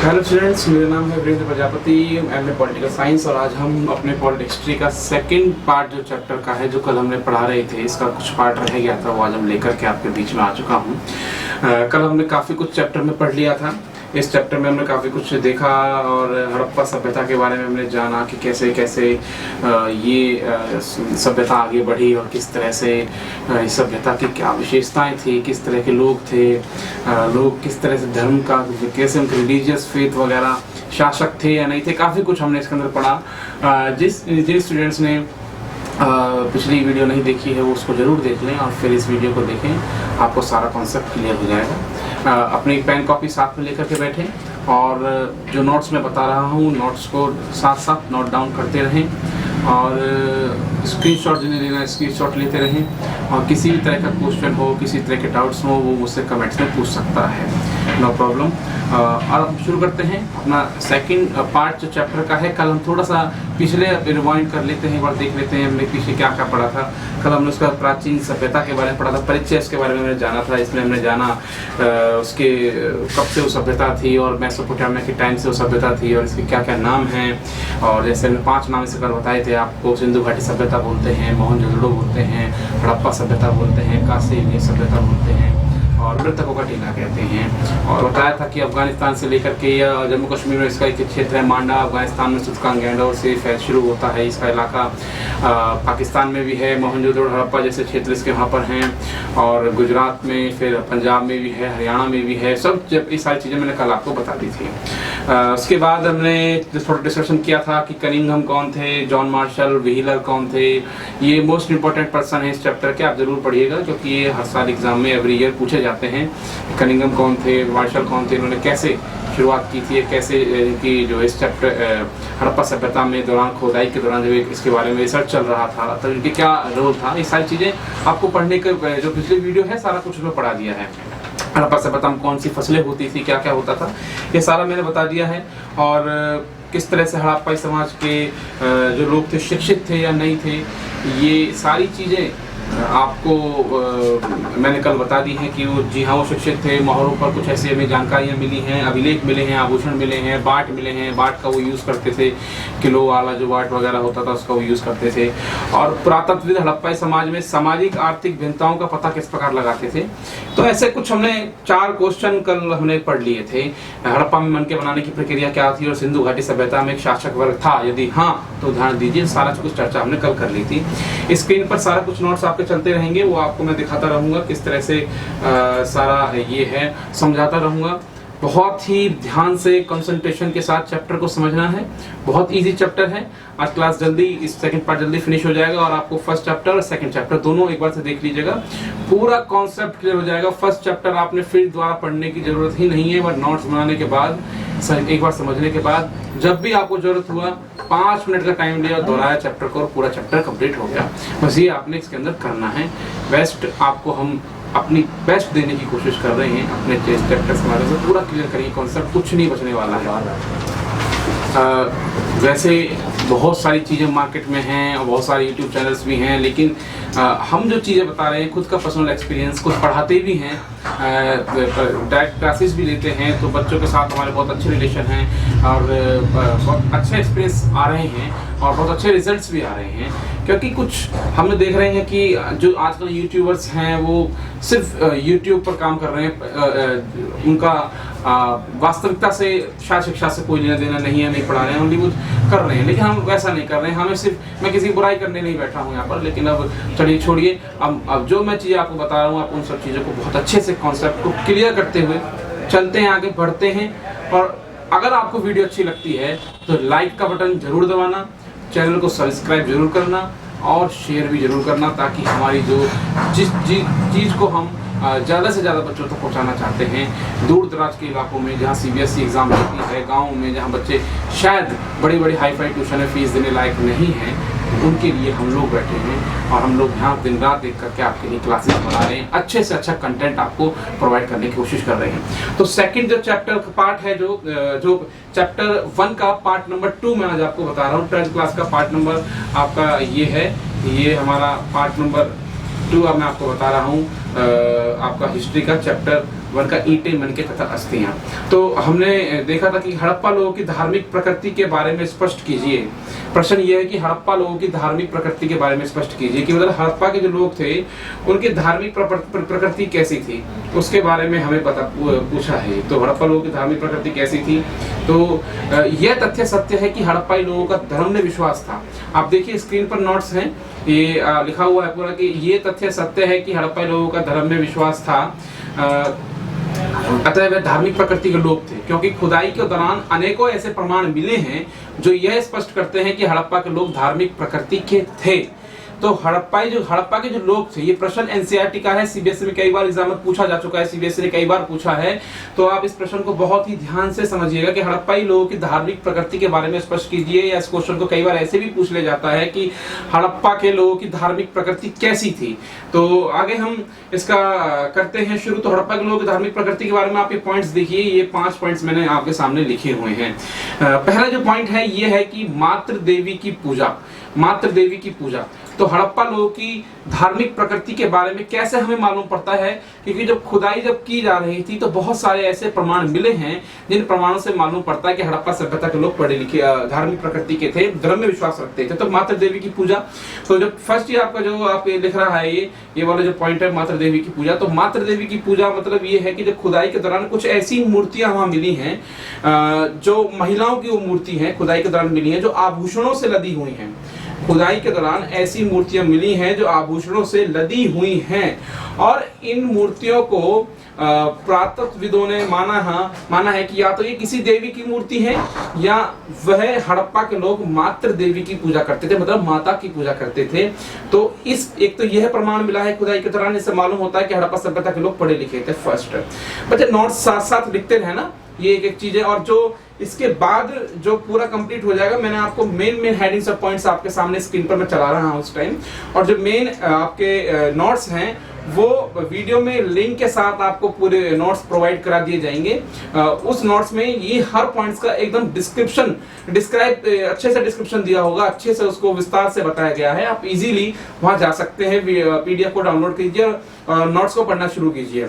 Hello students, मेरा नाम है Virendra Prajapati, MA political science. और आज हम अपने पॉलिटिक्स हिस्ट्री का सेकंड पार्ट जो चैप्टर का है, जो कल हमने पढ़ा रहे थे, इसका कुछ पार्ट रह गया था, वो आज हम लेकर के आपके बीच में आ चुका हूँ। कल हमने काफ़ी कुछ चैप्टर में पढ़ लिया था। इस चैप्टर में हमने काफ़ी कुछ देखा और हड़प्पा सभ्यता के बारे में हमने जाना कि कैसे कैसे ये सभ्यता आगे बढ़ी और किस तरह से इस सभ्यता की क्या विशेषताएं थी, किस तरह के लोग थे, लोग किस तरह से धर्म का, कैसे उनके रिलीजियस फेथ वगैरह, शासक थे या नहीं थे, काफ़ी कुछ हमने इसके अंदर पढ़ा। जिस स्टूडेंट्स ने पिछली वीडियो नहीं देखी है वो उसको ज़रूर देख लें और फिर इस वीडियो को देखें, आपको सारा कॉन्सेप्ट क्लियर हो जाएगा। अपनी पेन कॉपी साथ में लेकर के बैठें और जो नोट्स मैं बता रहा हूँ, नोट्स को साथ साथ नोट डाउन करते रहें और स्क्रीनशॉट जिन्हें लेना है स्क्रीनशॉट लेते रहें। और किसी भी तरह का क्वेश्चन हो, किसी तरह के डाउट्स हो, वो मुझसे कमेंट्स में पूछ सकता है, नो प्रॉब्लम। और अब शुरू करते हैं अपना सेकंड पार्ट जो चैप्टर का है। कल हम थोड़ा सा पिछले रिवाइंड कर लेते हैं, एक बार देख लेते हैं हमने पीछे क्या क्या पढ़ा था। कल हमने उसका प्राचीन सभ्यता के बारे में पढ़ा था, परिचय इसके बारे में हमने जाना था। इसमें हमने जाना उसके कब से वो सभ्यता थी और मेसोपोटामिया के टाइम से वो सभ्यता थी और इसके क्या क्या नाम हैं। और जैसे हमने 5 नाम इससे कल बताए थे आपको, सिंधु घाटी सभ्यता बोलते हैं, मोहनजोदड़ो बोलते हैं, हड़प्पा सभ्यता बोलते हैं, कांस्य सभ्यता बोलते हैं और मृतकों का टीला कहते हैं। और बताया था कि अफगानिस्तान से लेकर के या जम्मू कश्मीर में इसका एक क्षेत्र है मांडा, अफगानिस्तान में सुतकान गैंडोर से शुरू होता है इसका इलाका। पाकिस्तान में भी है मोहनजोदड़ो, हड़प्पा जैसे क्षेत्र इसके वहाँ पर हैं। और गुजरात में, फिर पंजाब में भी है, हरियाणा में भी है। सब जब ये सारी चीज़ें मैंने कल आपको बता दी थी। उसके बाद हमने थोड़ा डिस्कशन किया था कि कनिंघम कौन थे, जॉन मार्शल, व्हीलर कौन थे। ये मोस्ट इंपॉर्टेंट पर्सन है इस चैप्टर के, आप जरूर पढ़िएगा क्योंकि ये हर साल एग्जाम में एवरी ईयर पूछे जाते हैं। कनिंघम कौन थे, मार्शल कौन थे, इन्होंने कैसे शुरुआत की थी, कैसे इनकी जो इस चैप्टर हड़प्पा सभ्यता में दौरान खोदाई के दौरान जो इसके बारे में रिसर्च चल रहा था तो इनके क्या रोल था। ये सारी चीज़ें आपको पढ़ने के जो पिछली वीडियो है सारा कुछ उसमें पढ़ा दिया है। हड़प्पा सभ्यता में कौन सी फसलें होती थी, क्या क्या होता था, ये सारा मैंने बता दिया है। और किस तरह से हड़प्पाई समाज के जो लोग थे शिक्षित थे या नहीं थे, ये सारी चीज़ें आपको मैंने कल बता दी हैं कि वो जी हाँ वो शिक्षित थे। मोहरों पर कुछ ऐसी हमें जानकारियाँ मिली हैं, अभिलेख मिले हैं, आभूषण मिले हैं, बाट मिले हैं। बाट का वो यूज़ करते थे, किलो वाला जो बाट वगैरह होता था उसका वो यूज़ करते थे। और पुरातत्वविद हड़प्पाई समाज में सामाजिक आर्थिक भिन्नताओं का पता किस प्रकार लगाते थे। तो ऐसे कुछ हमने 4 क्वेश्चन कल हमने पढ़ लिए थे। हड़प्पा में मन के बनाने की प्रक्रिया क्या थी और सिंधु घाटी सभ्यता में एक शासक वर्ग था, यदि हाँ तो उदाहरण दीजिए। सारा कुछ चर्चा हमने कल कर ली थी। स्क्रीन पर सारा कुछ नोट्स आपके चलते रहेंगे, वो आपको मैं दिखाता रहूंगा किस तरह से सारा ये है, समझाता रहूंगा। बहुत ही ध्यान से कंसंट्रेशन के साथ चैप्टर को समझना है। बहुत इजी चैप्टर है। आज क्लास जल्दी, इस सेकंड पार्ट जल्दी फिनिश हो जाएगा और आपको फर्स्ट चैप्टर और सेकंड चैप्टर दोनों एक बार से देख लीजिएगा, पूरा कॉन्सेप्ट क्लियर हो जाएगा। फर्स्ट चैप्टर आपने फिर दोबारा पढ़ने की जरूरत ही नहीं है, बट नोट्स बनाने के बाद, एक बार समझने के बाद, जब भी आपको जरूरत हुआ 5 मिनट का टाइम लिया, दोहराया चैप्टर को और पूरा चैप्टर कंप्लीट हो गया। बस ये आपने इसके अंदर करना है। बेस्ट आपको हम अपनी बेस्ट देने की कोशिश कर रहे हैं अपने चैप्टर्स के बारे में, पूरा क्लियर करेंगे कॉन्सेप्ट, कुछ नहीं बचने वाला है। वैसे बहुत सारी चीज़ें मार्केट में हैं और बहुत सारे यूट्यूब चैनल्स भी हैं, लेकिन हम जो चीज़ें बता रहे हैं खुद का पर्सनल एक्सपीरियंस, कुछ पढ़ाते भी हैं, डायरेक्ट क्लासेस भी लेते हैं, तो बच्चों के साथ हमारे बहुत अच्छे रिलेशन हैं और बहुत अच्छे एक्सपीरियंस आ रहे हैं और बहुत अच्छे रिजल्ट्स भी आ रहे हैं। क्योंकि कुछ हम देख रहे हैं कि जो आजकल यूट्यूबर्स हैं वो सिर्फ यूट्यूब पर काम कर रहे हैं, उनका वास्तविकता से, शायद शिक्षा से कोई लेना देना नहीं है, नहीं पढ़ा रहे हैं, ओनली वो कर रहे हैं। लेकिन हम वैसा नहीं कर रहे हैं। हमें सिर्फ, मैं किसी की बुराई करने नहीं बैठा हूँ यहाँ पर, लेकिन अब चलिए छोड़िए। अब जो मैं चीज़ें आपको बता रहा हूँ, आप उन सब चीज़ों को बहुत अच्छे से कॉन्सेप्ट को क्लियर करते हुए चलते हैं, आगे बढ़ते हैं। और अगर आपको वीडियो अच्छी लगती है तो लाइक का बटन जरूर दबाना, चैनल को सब्सक्राइब जरूर करना और शेयर भी जरूर करना, ताकि हमारी जो जिस चीज़ को हम ज़्यादा से ज़्यादा बच्चों तक पहुंचाना चाहते हैं, दूर दराज के इलाकों में जहां सीबीएसई एग्ज़ाम होती है, गाँव में जहां बच्चे शायद बड़ी बड़ी हाई फाई ट्यूशन फीस देने लायक नहीं हैं, उनके लिए हम लोग बैठे हैं और हम लोग यहाँ दिन रात देख करके आपके लिए क्लासेस बना रहे हैं, अच्छे से अच्छा कंटेंट आपको प्रोवाइड करने की कोशिश कर रहे हैं। तो सेकंड जो चैप्टर का पार्ट है, जो चैप्टर 1 का पार्ट नंबर 2 मैं आज आपको बता रहा हूँ। 10th क्लास का पार्ट नंबर आपका ये है, ये हमारा पार्ट नंबर 2 अब मैं आपको बता रहा हूँ। आपका हिस्ट्री का चैप्टर वन का ईंटें, मनके तथा अस्थियां। तो हमने देखा था कि हड़प्पा लोगों की धार्मिक प्रकृति के बारे में स्पष्ट कीजिए। प्रश्न यह है कि हड़प्पा लोगों की धार्मिक प्रकृति के बारे में स्पष्ट कीजिए कि मतलब हड़प्पा के जो लोग थे उनकी धार्मिक प्रकृति कैसी थी, उसके बारे में हमें पूछा है। तो हड़प्पा लोगों की धार्मिक प्रकृति कैसी थी, तो यह तथ्य सत्य है कि हड़प्पाई लोगों का धर्म में विश्वास था। आप देखिए स्क्रीन पर नोट्स हैं, ये लिखा हुआ है पूरा कि ये तथ्य सत्य है कि हड़प्पाई लोगों का धर्म में विश्वास था, अतः वे धार्मिक प्रकृति के लोग थे, क्योंकि खुदाई के दौरान अनेकों ऐसे प्रमाण मिले हैं जो यह स्पष्ट करते हैं कि हड़प्पा के लोग धार्मिक प्रकृति के थे। तो हड़प्पा के जो लोग थे, ये प्रश्न एनसीईआरटी का है, सीबीएसई में कई बार एग्जाम में पूछा जा चुका है, सीबीएसई ने कई बार पूछा है। तो आप इस प्रश्न को बहुत ही ध्यान से समझिएगा कि हड़प्पाई लोगों की धार्मिक प्रकृति के बारे में स्पष्ट कीजिए। या इस क्वेश्चन को कई बार ऐसे भी पूछ लिया जाता है कि हड़प्पा के लोगों की धार्मिक प्रकृति कैसी थी। तो आगे हम इसका करते हैं शुरू। तो हड़प्पा के लोगों की धार्मिक प्रकृति के बारे में आप ये पॉइंट्स देखिए, ये 5 पॉइंट्स मैंने आपके सामने लिखे हुए हैं। पहला जो पॉइंट है ये है कि मातृ देवी की पूजा, मातृ देवी की पूजा। तो हड़प्पा लोगों की धार्मिक प्रकृति के बारे में कैसे हमें मालूम पड़ता है, क्योंकि जब खुदाई की जा रही थी तो बहुत सारे ऐसे प्रमाण मिले हैं जिन प्रमाणों से मालूम पड़ता है कि हड़प्पा सभ्यता के लोग पढ़े लिखे धार्मिक प्रकृति के थे, धर्म में विश्वास रखते थे। तो मातृ देवी की पूजा, तो जब फर्स्ट ईयर आपका जो आप लिख रहा है ये वाला जो पॉइंट है मातृ देवी की पूजा, तो मातृ देवी की पूजा मतलब ये है कि जब खुदाई के दौरान कुछ ऐसी मूर्तियां वहां मिली हैं जो महिलाओं की वो मूर्ति है, खुदाई के दौरान मिली है जो आभूषणों से लदी हुई है। खुदाई के दौरान ऐसी मूर्तियां मिली हैं जो आभूषणों से लदी हुई हैं, और इन मूर्तियों को पुरातत्वविदों ने माना है कि या तो ये किसी देवी की मूर्ति है या वह हड़प्पा के लोग मातृ देवी की पूजा करते थे, मतलब माता की पूजा करते थे। तो इस एक तो यह प्रमाण मिला है खुदाई के दौरान, इससे मालूम होता है कि हड़प्पा सभ्यता के लोग पढ़े लिखे थे। फर्स्ट बच्चे नोट्स साथ साथ लिखते रहे ना, ये एक चीज है। और जो इसके बाद जो पूरा कंप्लीट हो जाएगा, मैंने आपको मेन हेडिंग्स और पॉइंट्स आपके सामने स्क्रीन पर मैं चला रहा हूं उस टाइम, और जो मेन आपके नोट्स हैं वो वीडियो में लिंक के साथ आपको पूरे नोट्स प्रोवाइड करा दिए जाएंगे। उस नोट्स में ये हर पॉइंट्स का एकदम अच्छे से डिस्क्रिप्शन दिया होगा, अच्छे से उसको विस्तार से बताया गया है। आप इजीली वहां जा सकते हैं, पीडीएफ को डाउनलोड कीजिए और नोट्स को पढ़ना शुरू कीजिए।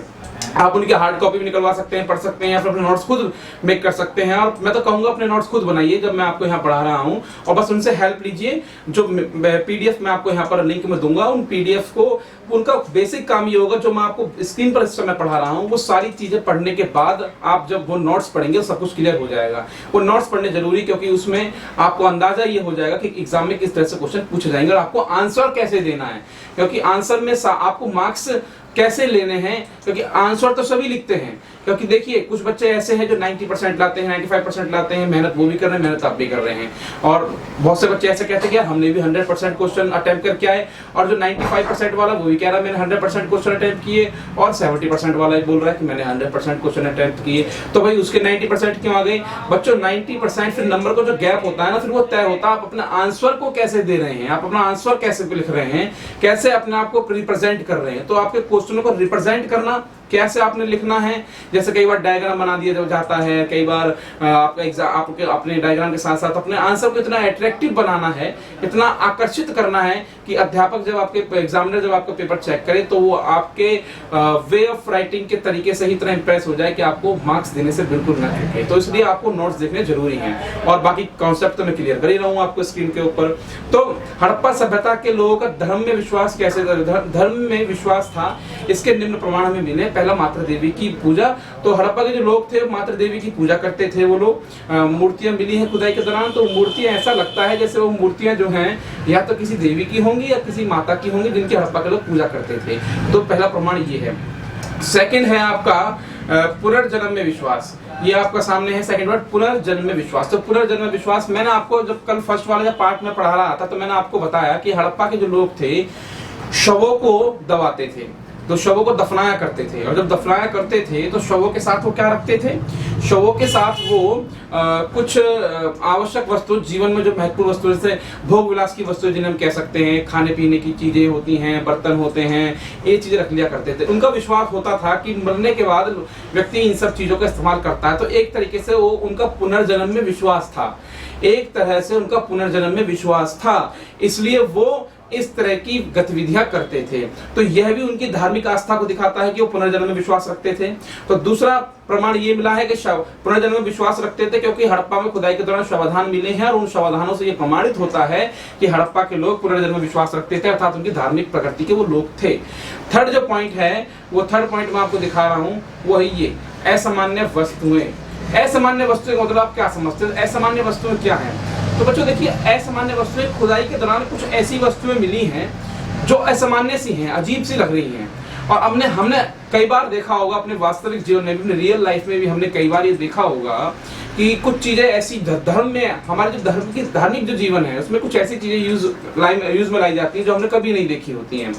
आप उनकी हार्ड कॉपी भी निकलवा सकते हैं, पढ़ सकते हैं, या फिर अपने नोट्स खुद मेक कर सकते हैं। और मैं तो कहूंगा अपने नोट्स खुद बनाइए जब मैं आपको यहाँ पढ़ा रहा हूँ, और बस उनसे हेल्प लीजिए। जो पीडीएफ मैं आपको यहाँ पर लिंक में दूंगा, उन पीडीएफ को, उनका बेसिक काम ये होगा जो मैं आपको स्क्रीन पर इस समय पढ़ा रहा हूँ, वो सारी चीजें पढ़ने के बाद आप जब वो नोट्स पढ़ेंगे सब कुछ क्लियर हो जाएगा। वो नोट्स पढ़ने जरूरी, क्योंकि उसमें आपको अंदाजा ये हो जाएगा कि एग्जाम में किस तरह से क्वेश्चन पूछे जाएंगे और आपको आंसर कैसे देना है, क्योंकि आंसर में आपको मार्क्स कैसे लेने हैं, क्योंकि आंसर तो सभी लिखते हैं। क्योंकि देखिए कुछ बच्चे ऐसे हैं जो 90% लाते हैं, 95% लाते हैं, मेहनत वो भी कर रहे हैं, मेहनत आप भी कर रहे हैं। और बहुत से बच्चे ऐसे कहते हैं कि हमने भी 100% क्वेश्चन अटेम्प्ट करके आए, और जो 95% वाला वो भी कह रहा है मैंने 100% क्वेश्चन अटेम्प्ट किए, और 70% वाला बोल रहा है कि मैंने 100% क्वेश्चन अटेम्प्ट किए। तो भाई उसके 90% क्यों आ गए बच्चों? 90% फिर नंबर को जो गैप होता है ना, फिर वो तय होता है आप अपना आंसर को कैसे दे रहे हैं, आप अपना आंसर कैसे लिख रहे हैं, कैसे अपने आप को रिप्रेजेंट कर रहे हैं। तो आपके क्वेश्चनों को रिप्रेजेंट करना कैसे आपने लिखना है, जैसे कई बार डायग्राम बना दिया जाता है, कई बार आपके अपने डायग्राम के साथ साथ अपने आंसर को इतना अट्रैक्टिव बनाना है, इतना आकर्षित करना है कि अध्यापक जब आपके एग्जामिनर जब आपका पेपर चेक करे तो वो आपके वे ऑफ राइटिंग के तरीके से ही इतना इंप्रेस हो जाए कि आपको मार्क्स देने से बिल्कुल ना चूके। तो इसलिए आपको नोट्स देखने जरूरी हैं, और बाकी कॉन्सेप्ट तो मैं क्लियर कर ही रहा हूँ आपको स्क्रीन के ऊपर। तो हड़प्पा सभ्यता के लोगों का धर्म में विश्वास कैसे, धर्म में विश्वास था, इसके निम्न प्रमाण हमें मिले। पहला मातृ देवी की पूजा। तो हड़प्पा के जो लोग थे मातृ देवी की पूजा करते थे वो लोग। मूर्तियां मिली हैं खुदाई के दौरान, तो मूर्तियां ऐसा लगता है जैसे वो मूर्तियां जो हैं या तो किसी देवी की होंगी या किसी माता की होंगी जिनकी हड़प्पा के लोग पूजा करते थे। तो पहला प्रमाण ये है। सेकंड है आपका पुनर्जन्म में विश्वास। ये आपका सामने है सेकंड वर्ड, पुनर्जन्म में विश्वास। तो पुनर्जन्म में विश्वास मैंने आपको जब कल फर्स्ट वाला पार्ट में पढ़ा रहा था तो मैंने आपको बताया कि हड़प्पा के जो लोग थे शवों को दबाते थे, तो शवों को दफनाया करते थे, और जब दफनाया करते थे तो शवों के साथ वो क्या रखते थे, शवों के साथ वो कुछ आवश्यक वस्तु, जीवन में जो महत्वपूर्ण वस्तु, जैसे भोग विलास की वस्तु जिन्हें हम कह सकते हैं, खाने पीने की चीजें होती हैं, बर्तन होते हैं, ये चीजें रख लिया करते थे। उनका विश्वास होता था कि मरने के बाद व्यक्ति इन सब चीजों का इस्तेमाल करता है। तो एक तरीके से वो उनका पुनर्जन्म में विश्वास था, एक तरह से उनका पुनर्जन्म में विश्वास था, इसलिए वो इस तरह की गतिविधियां करते थे। तो यह भी उनकी धार्मिक आस्था को दिखाता है कि वो पुनर्जन्म में विश्वास रखते थे। तो दूसरा प्रमाण ये मिला है कि पुनर्जन्म में विश्वास रखते थे क्योंकि हड़प्पा में खुदाई के दौरान शवाधान मिले हैं और उन शवाधानों से ये प्रमाणित होता है कि हड़प्पा के लोग पुनर्जन्म में विश्वास रखते थे, अर्थात उनकी धार्मिक प्रकृति के वो लोग थे। थर्ड जो पॉइंट है, वो थर्ड पॉइंट मैं आपको दिखा रहा हूं, वो है ये असामान्य वस्तुएं। असामान्य वस्तुएं मतलब आप क्या समझते हैं? असामान्य वस्तुएं क्या है? तो बच्चों देखिए, असामान्य वस्तुएं, खुदाई के दौरान कुछ ऐसी वस्तुएं मिली हैं जो असामान्य सी हैं, अजीब सी लग रही हैं। और हमने कई बार देखा होगा अपने वास्तविक जीवन में भी, अपने रियल लाइफ में भी हमने कई बार ये देखा होगा कि कुछ चीजें ऐसी धर्म में, हमारे जो धार्मिक जो जीवन है उसमें कुछ ऐसी चीजें यूज में लाई जाती हैं जो हमने कभी नहीं देखी होती हैं।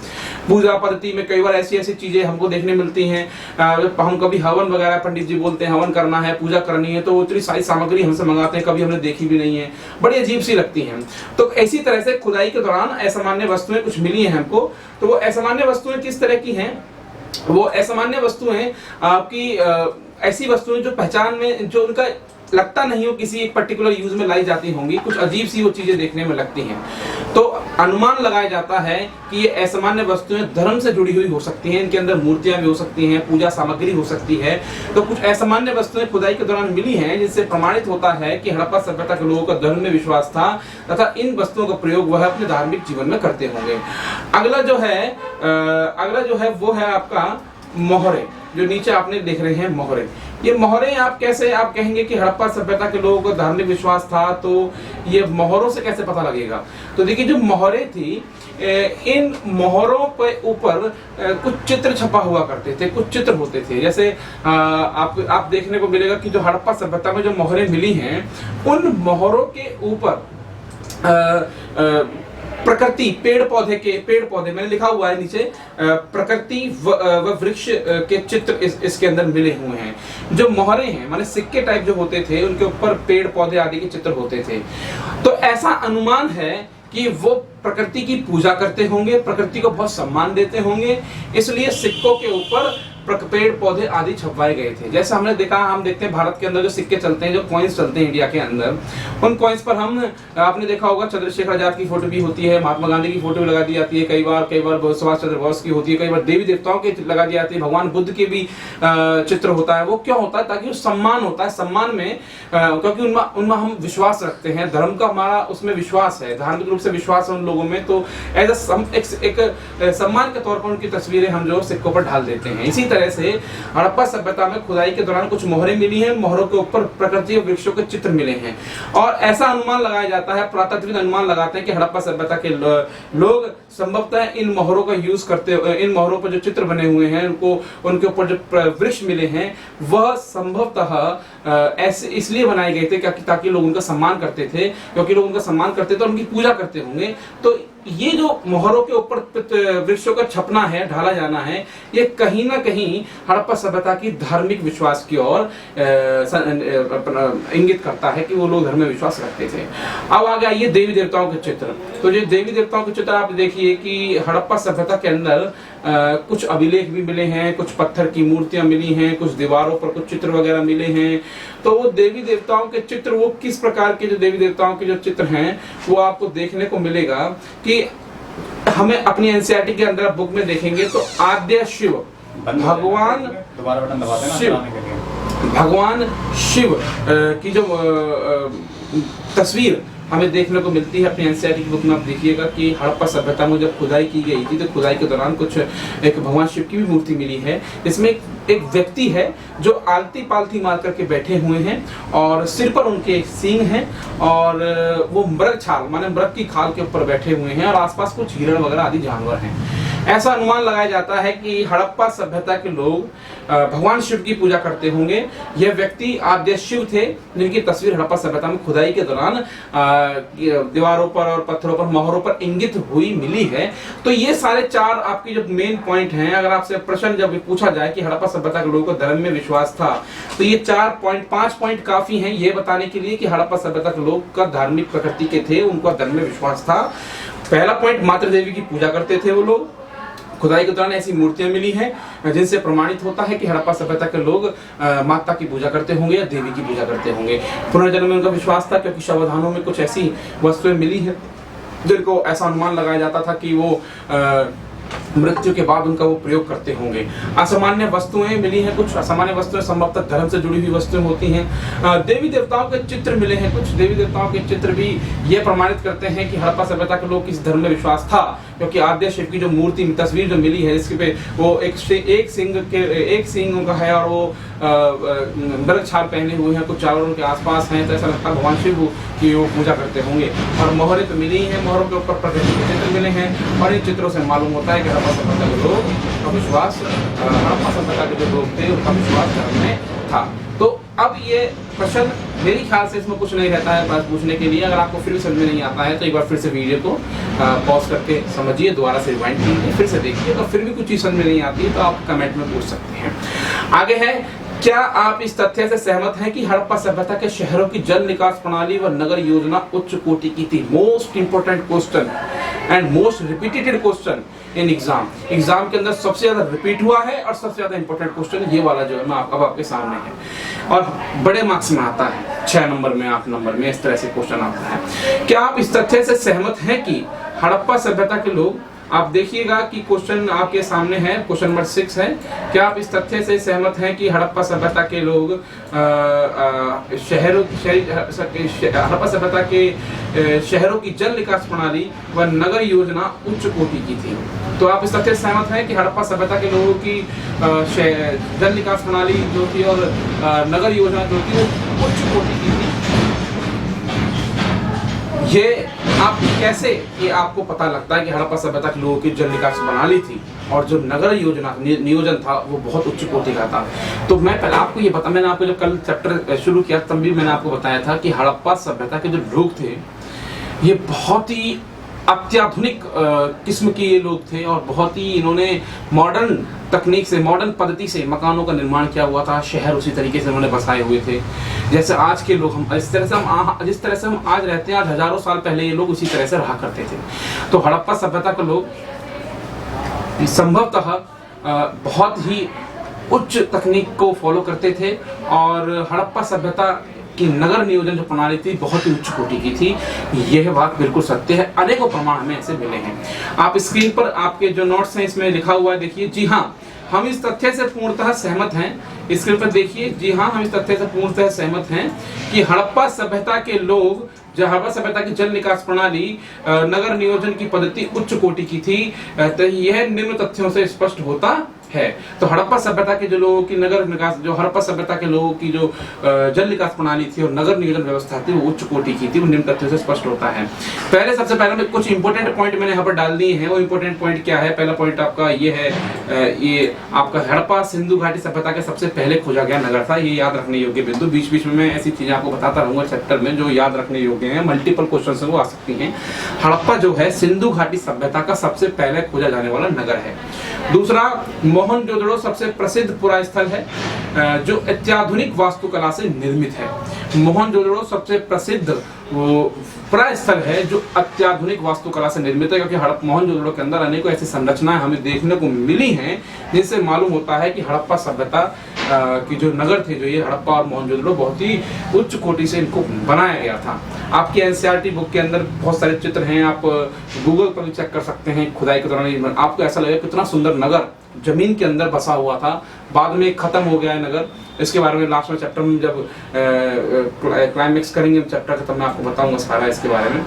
पूजा पद्धति में कई बार ऐसी चीजें हमको देखने मिलती हैं। हम कभी हवन वगैरह, पंडित जी बोलते हैं हवन करना है, पूजा करनी है, तो इतनी सारी सामग्री हमसे मंगाते हैं, कभी हमने देखी भी नहीं है, बड़ी अजीब सी लगती हैं। तो इसी तरह से खुदाई के दौरान असामान्य वस्तुएं कुछ मिली हैं हमको। तो वो असामान्य वस्तुएं किस तरह की हैं? वो असामान्य वस्तुएं आपकी ऐसी वस्तुएं जो पहचान में, जो उनका लगता नहीं हो किसी एक पर्टिकुलर यूज में लाई जाती होंगी, कुछ अजीब सी वो चीजें देखने में लगती हैं। तो अनुमान लगाया जाता है कि ये असामान्य वस्तुएं धर्म से जुड़ी हुई हो सकती हैं, इनके अंदर मूर्तियां भी हो सकती हैं, पूजा सामग्री हो सकती है। तो कुछ असामान्य वस्तुएं खुदाई के दौरान मिली हैं जिससे प्रमाणित होता है कि हड़प्पा सभ्यता के लोगों का धर्म में विश्वास था तथा इन वस्तुओं का प्रयोग वह अपने धार्मिक जीवन में करते होंगे। अगला जो है वो है आपका मोहरे, जो नीचे आपने देख रहे हैं मोहरे। ये मोहरे आप कहेंगे कि हड़प्पा सभ्यता के लोगों को धार्मिक विश्वास था, तो ये मोहरों से कैसे पता लगेगा? तो देखिए, जो मोहरे थी, इन मोहरों पे ऊपर कुछ चित्र छपा हुआ करते थे, कुछ चित्र होते थे। जैसे आप देखने को मिलेगा कि जो हड़प्पा सभ्यता में जो मोहरें मिली हैं, उन मोहरों के ऊपर प्रकृति, पेड़ पौधे मैंने लिखा हुआ है नीचे, प्रकृति व वृक्ष के चित्र इसके अंदर मिले हुए हैं। जो मोहरे हैं माने सिक्के टाइप जो होते थे, उनके ऊपर पेड़ पौधे आदि के चित्र होते थे। तो ऐसा अनुमान है कि वो प्रकृति की पूजा करते होंगे, प्रकृति को बहुत सम्मान देते होंगे, इसलिए सिक्कों के ऊपर पेड़ पौधे आदि छपवाए गए थे। जैसे हम देखते हैं भारत के अंदर जो सिक्के चलते हैं, जो कॉइन्स चलते हैं इंडिया के अंदर, उन कॉइन्स पर आपने देखा होगा चंद्रशेखर आजाद की फोटो भी होती है, महात्मा गांधी की फोटो भी लगा दी जाती है, कई बार सुभाष चंद्र बोस की होती है, कई बार देवी देवताओं की लगा दी जाती है, भगवान बुद्ध के भी चित्र होता है। वो क्यों होता है? ताकि वो सम्मान होता है, सम्मान में क्योंकि उनमें हम विश्वास रखते हैं, धर्म का हमारा उसमें विश्वास है, धार्मिक रूप से विश्वास है उन लोगों में। तो एज एक सम्मान के तौर पर उनकी तस्वीरें हम जो सिक्कों पर ढाल देते हैं। इसी तरह से हड़प्पा सभ्यता में खुदाई के दौरान कुछ मोहरें मिली हैं, मोहरों के ऊपर प्रकृति और वृक्षों के चित्र मिले हैं। और ऐसा अनुमान लगाया जाता है, पुरातात्विक अनुमान लगाते हैं कि हड़प्पा सभ्यता के लोग संभवतः इन मोहरों का यूज करते, इन मोहरों पर जो चित्र बने हुए हैं, उनके ऊपर जो वृक्ष मिले हैं, वह संभवतः ऐसे इसलिए बनाए गए थे ताकि लोग उनका सम्मान करते थे, क्योंकि लोग उनका सम्मान करते थे और उनकी पूजा करते होंगे। तो ये जो मोहरों के ऊपर वृक्षों का छपना है, ढाला जाना है, ये कहीं ना कहीं हड़प्पा सभ्यता की धार्मिक विश्वास की ओर इंगित करता है कि वो लोग धर्म में विश्वास रखते थे। अब आ गया ये देवी देवताओं के चित्र। तो ये देवी देवताओं के चित्र आप देखिए कि हड़प्पा सभ्यता के अंदर कुछ अभिलेख भी मिले हैं, कुछ पत्थर की मूर्तियां मिली हैं, कुछ दीवारों पर कुछ चित्र वगैरह मिले हैं। तो वो देवी देवताओं के चित्र, वो किस प्रकार के जो देवी देवताओं के जो चित्र हैं, वो आपको देखने को मिलेगा कि हमें अपनी एनसीईआरटी के अंदर बुक में देखेंगे तो आद्य शिव, भगवान शिव की जो तस्वीर हमें देखने को मिलती है अपनी एनसीईआरटी की बुक में। आप देखिएगा कि हड़प्पा सभ्यता में जब खुदाई की गई थी, तो खुदाई के दौरान कुछ एक भगवान शिव की भी मूर्ति मिली है। इसमें एक व्यक्ति है जो आलती पालती मार करके बैठे हुए हैं और सिर पर उनके सींग हैं और वो मृग छाल माने मृग की खाल के ऊपर बैठे हुए हैं और आसपास कुछ हिरण वगैरह आदि जानवर हैं। ऐसा अनुमान लगाया जाता है कि हड़प्पा सभ्यता के लोग भगवान शिव की पूजा करते होंगे। यह व्यक्ति आद्य शिव थे जिनकी तस्वीर हड़प्पा सभ्यता में खुदाई के दौरान दीवारों पर और पत्थरों पर, मोहरों पर इंगित हुई मिली है। तो ये सारे चार आपकी जो मेन पॉइंट हैं, अगर आपसे प्रश्न जब पूछा जाए कि हड़प्पा सभ्यता के लोगों को धर्म में विश्वास था, तो ये 5 पॉइंट काफी हैं ये बताने के लिए कि हड़प्पा सभ्यता के लोग का धार्मिक प्रकृति के थे, उनका धर्म में विश्वास था। पहला पॉइंट, मातृ देवी की पूजा करते थे वो लोग। खुदाई के दौरान ऐसी मूर्तियां मिली हैं जिनसे प्रमाणित होता है कि हड़प्पा सभ्यता के लोग माता की पूजा करते होंगे या देवी की पूजा करते होंगे। पुनर्जन्म में उनका विश्वास था क्योंकि शवाधानों में कुछ ऐसी वस्तुएं मिली हैं जिनको ऐसा अनुमान लगाया जाता था कि वो मृत्यु के बाद उनका वो प्रयोग करते होंगे। असामान्य वस्तुएं मिली हैं, कुछ असामान्य वस्तुएं संभवतः धर्म से जुड़ी हुई वस्तुएं होती हैं। देवी देवताओं के चित्र मिले हैं, कुछ देवी देवताओं के चित्र भी ये प्रमाणित करते हैं कि हड़प्पा सभ्यता के लोग किस धर्म में विश्वास था, क्योंकि आद्य शिव की जो मूर्ति तस्वीर जो मिली है इसके पे वो एक सिंह का है और वो मृग छाल पहने हुए हैं, कुछ चावलों के आसपास हैं, तो ऐसा लगता है भगवान शिव की वो पूजा करते होंगे। और मोहरें तो मिली हैं, मोहरों के ऊपर प्रकृति के चित्र मिले हैं और इन चित्रों से मालूम होता है कि हड़प्पा सभ्यता के लोग का विश्वास, हड़प्पा सभ्यता के जो लोग थे उनका विश्वास धर्म में था। तो अब ये प्रश्न मेरे ख्याल से इसमें कुछ नहीं रहता है बात पूछने के लिए। अगर आपको फिर समझ में नहीं आता है तो एक बार फिर से वीडियो को पॉज करके समझिए, दोबारा से रिवाइंड कीजिए, फिर से देखिए। तो फिर भी कुछ चीज समझ में नहीं आती है तो आप कमेंट में पूछ सकते हैं। आगे है, क्या आप इस तथ्य से सहमत हैं कि हड़प्पा सभ्यता के शहरों की जल निकास प्रणाली व नगर योजना उच्च कोटि की थी? Most important question and most repeated question in exam के अंदर सबसे ज्यादा रिपीट हुआ है और सबसे ज्यादा इंपॉर्टेंट क्वेश्चन ये वाला जो है मैं अब आपके सामने है और बड़े मार्क्स में आता है, 6 नंबर में, 8 नंबर में, इस तरह से क्वेश्चन आता है। क्या आप इस तथ्य से सहमत हैं कि हड़प्पा सभ्यता के लोग, आप देखिएगा कि क्वेश्चन आपके सामने है, क्वेश्चन नंबर 6 है, क्या आप इस तथ्य से सहमत हैं कि हड़प्पा सभ्यता के लोग हड़प्पा सभ्यता के शहरों की जल निकास प्रणाली व नगर योजना उच्च कोटि की थी? तो आप इस तथ्य से सहमत हैं कि हड़प्पा सभ्यता के लोगों की जल निकास प्रणाली जो थी और नगर योजना जो थी वो उच्च कोटि की थी? ये आप कैसे, ये आपको पता लगता है कि हड़प्पा सभ्यता के लोगों की जल निकास प्रणाली थी और जो नगर योजना नियोजन था वो बहुत उच्च कोटि का था? तो मैं पहले आपको ये बता, मैंने आपको जब कल चैप्टर शुरू किया तब भी मैंने आपको बताया था कि हड़प्पा सभ्यता के जो लोग थे ये बहुत ही अत्याधुनिक किस्म के ये लोग थे और बहुत ही इन्होंने मॉडर्न तकनीक से, मॉडर्न पद्धति से मकानों का निर्माण किया हुआ था। शहर उसी तरीके से उन्होंने बसाए हुए थे जैसे आज के लोग हम, जिस तरह से हम आज रहते हैं, आज हजारों साल पहले ये लोग उसी तरह से रहा करते थे। तो हड़प्पा सभ्यता के लोग संभवतः बहुत ही उच्च तकनीक को फॉलो करते थे और हड़प्पा सभ्यता कि नगर नियोजन जो प्रणाली थी बहुत ही उच्च कोटि की थी। यह बात बिल्कुल सत्य है, अनेकों प्रमाण हमें ऐसे मिले हैं। आप स्क्रीन पर आपके जो नोट्स हैं इसमें लिखा हुआ है, देखिए। जी हाँ, हम इस तथ्य से पूर्णतः सहमत हैं। स्क्रीन पर देखिए, जी हाँ, हम इस तथ्य से पूर्णतः सहमत हैं कि हड़प्पा सभ्यता के लोग, जो हड़प्पा सभ्यता की जल निकास प्रणाली, नगर नियोजन की पद्धति उच्च कोटि की थी। तो यह निम्न तथ्यों से स्पष्ट होता है। तो हड़प्पा सभ्यता के जो लोगों की नगर निकास, जो हड़प्पा सभ्यता के लोगों की जो जल निकास प्रणाली थी और नगर नियोजन व्यवस्था थी वो उच्च कोटि की थी, वो निम्न तथ्यों से स्पष्ट होता है। सबसे पहले कुछ इंपोर्टेंट पॉइंट मैंने यहाँ पर डाल दिए हैं। वो इंपोर्टेंट पॉइंट क्या है? पहला पॉइंट आपका ये है, ये आपका हड़प्पा सिंधु घाटी सभ्यता के सबसे पहले खोजा गया नगर था। ये याद रखने योग्य बिंदु, बीच बीच में मैं ऐसी चीजें आपको बताता रहूंगा चैप्टर में जो याद रखने योग्य है, मल्टीपल क्वेश्चन से वो आ सकती हैं। हड़प्पा जो है सिंधु घाटी सभ्यता का सबसे पहले खोजा जाने वाला नगर है। दूसरा, मोहनजोदड़ो सबसे प्रसिद्ध पुरा स्थल है जो अत्याधुनिक वास्तुकला से निर्मित है। मोहनजोदड़ो सबसे प्रसिद्ध पुरा स्थल है जो अत्याधुनिक वास्तुकला से निर्मित है, क्योंकि मोहनजोदड़ो के अंदर अनेकों ऐसी संरचनाएं हमें देखने को मिली हैं जिनसे मालूम होता है कि हड़प्पा सभ्यता की जो नगर थे, जो ये हड़प्पा और मोहनजोदड़ो, बहुत ही उच्च कोटि से इनको बनाया गया था। आपकी एनसीईआरटी बुक के अंदर बहुत सारे चित्र हैं, आप गूगल पर भी चेक कर सकते हैं। खुदाई के दौरान आपको ऐसा लगेगा कितना सुंदर नगर जमीन के अंदर बसा हुआ था, बाद में खत्म हो गया है नगर। इसके बारे में लास्ट में चैप्टर में जब क्लाइमेक्स करेंगे चैप्टर का तब मैं आपको बताऊंगा सारा इसके बारे में।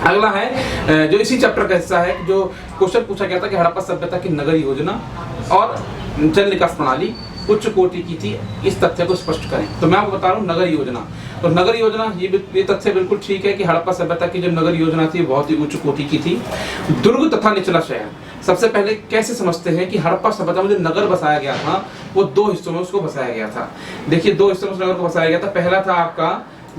अगला है जो इसी चैप्टर का हिस्सा है, जो क्वेश्चन पूछा गया था कि हड़प्पा सभ्यता की नगर योजना और जल निकास प्रणाली उच्च कोटि की थी, इस तथ्य को स्पष्ट करें। तो मैं आपको बता रहा हूँ नगर योजना। तो नगर योजना, ये तथ्य बिल्कुल ठीक है कि हड़प्पा सभ्यता की जो नगर योजना थी बहुत ही उच्च कोटि की थी। दुर्ग तथा निचला शहर, सबसे पहले कैसे समझते हैं कि हड़प्पा सभ्यता में जो नगर बसाया गया था वो 2 हिस्सों में उसको बसाया गया था। देखिए 2 हिस्सों में उस नगर को बसाया गया था। पहला था आपका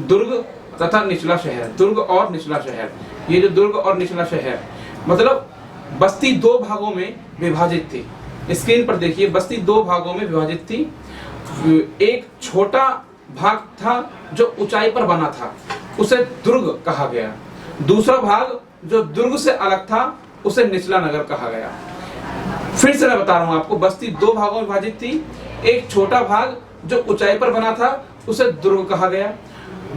दुर्ग तथा निचला शहर, दुर्ग और निचला शहर। ये जो दुर्ग और निचला शहर मतलब बस्ती 2 भागों में विभाजित थी। स्क्रीन पर देखिए, बस्ती 2 भागों में विभाजित थी। एक छोटा भाग था जो ऊंचाई पर बना था, उसे दुर्ग कहा गया। दूसरा भाग जो दुर्ग से अलग था उसे निचला नगर कहा गया। फिर से मैं बता रहा हूं आपको, बस्ती 2 भागों में विभाजित थी। एक छोटा भाग जो ऊंचाई पर बना था उसे दुर्ग कहा गया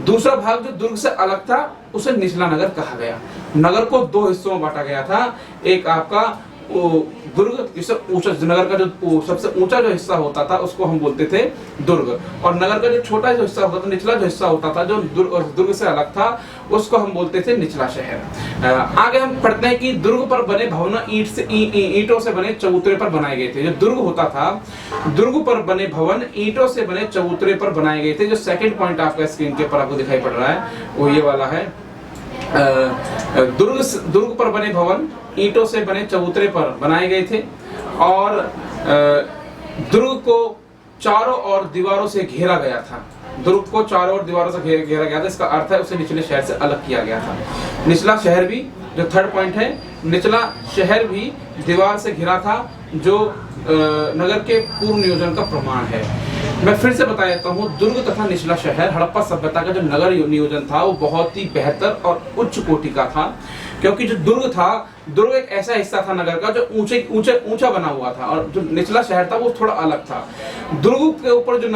दूसरा भाग जो दुर्ग से अलग था उसे निचला नगर कहा गया। नगर को दो हिस्सों में बांटा गया था, एक आपका दुर्ग, जिससे ऊंचा नगर का जो सबसे ऊंचा जो हिस्सा होता था उसको हम बोलते थे दुर्ग, और नगर का जो छोटा जो हिस्सा होता था, निचला जो हिस्सा होता था जो दुर्ग से अलग था, उसको हम बोलते थे निचला शहर। आगे हम पढ़ते हैं कि दुर्ग पर बने भवन ईंटों से बने चबूतरे पर बनाए गए थे। जो दुर्ग होता था, दुर्ग पर बने भवन ईंटों से बने चबूतरे पर बनाए गए थे। जो सेकंड पॉइंट आपका स्क्रीन के ऊपर आपको दिखाई पड़ रहा है वो ये वाला है। दुर्ग पर बने भवन ईंटों से बने चबूतरे पर बनाए गए थे, और दुर्ग को चारों ओर दीवारों से घेरा गया था। दुर्ग को चारों ओर दीवारों से घेरा गया था। इसका अर्थ है उसे निचले शहर से अलग किया गया था। निचला शहर भी, जो थर्ड पॉइंट है, निचला शहर भी दीवार से घिरा था, जो नगर के पूर्व नियोजन का प्रमाण है। मैं फिर से बता देता हूँ, दुर्ग तथा निचला शहर हड़प्पा सभ्यता का जो नगर नियोजन था वो बहुत ही बेहतर और उच्च कोटि का था, क्योंकि जो दुर्ग था, दुर्ग एक ऐसा हिस्सा था नगर का जो ऊंचा बना हुआ था, और जो निचला शहर था वो थोड़ा अलग था। दुर्ग के ऊपर जो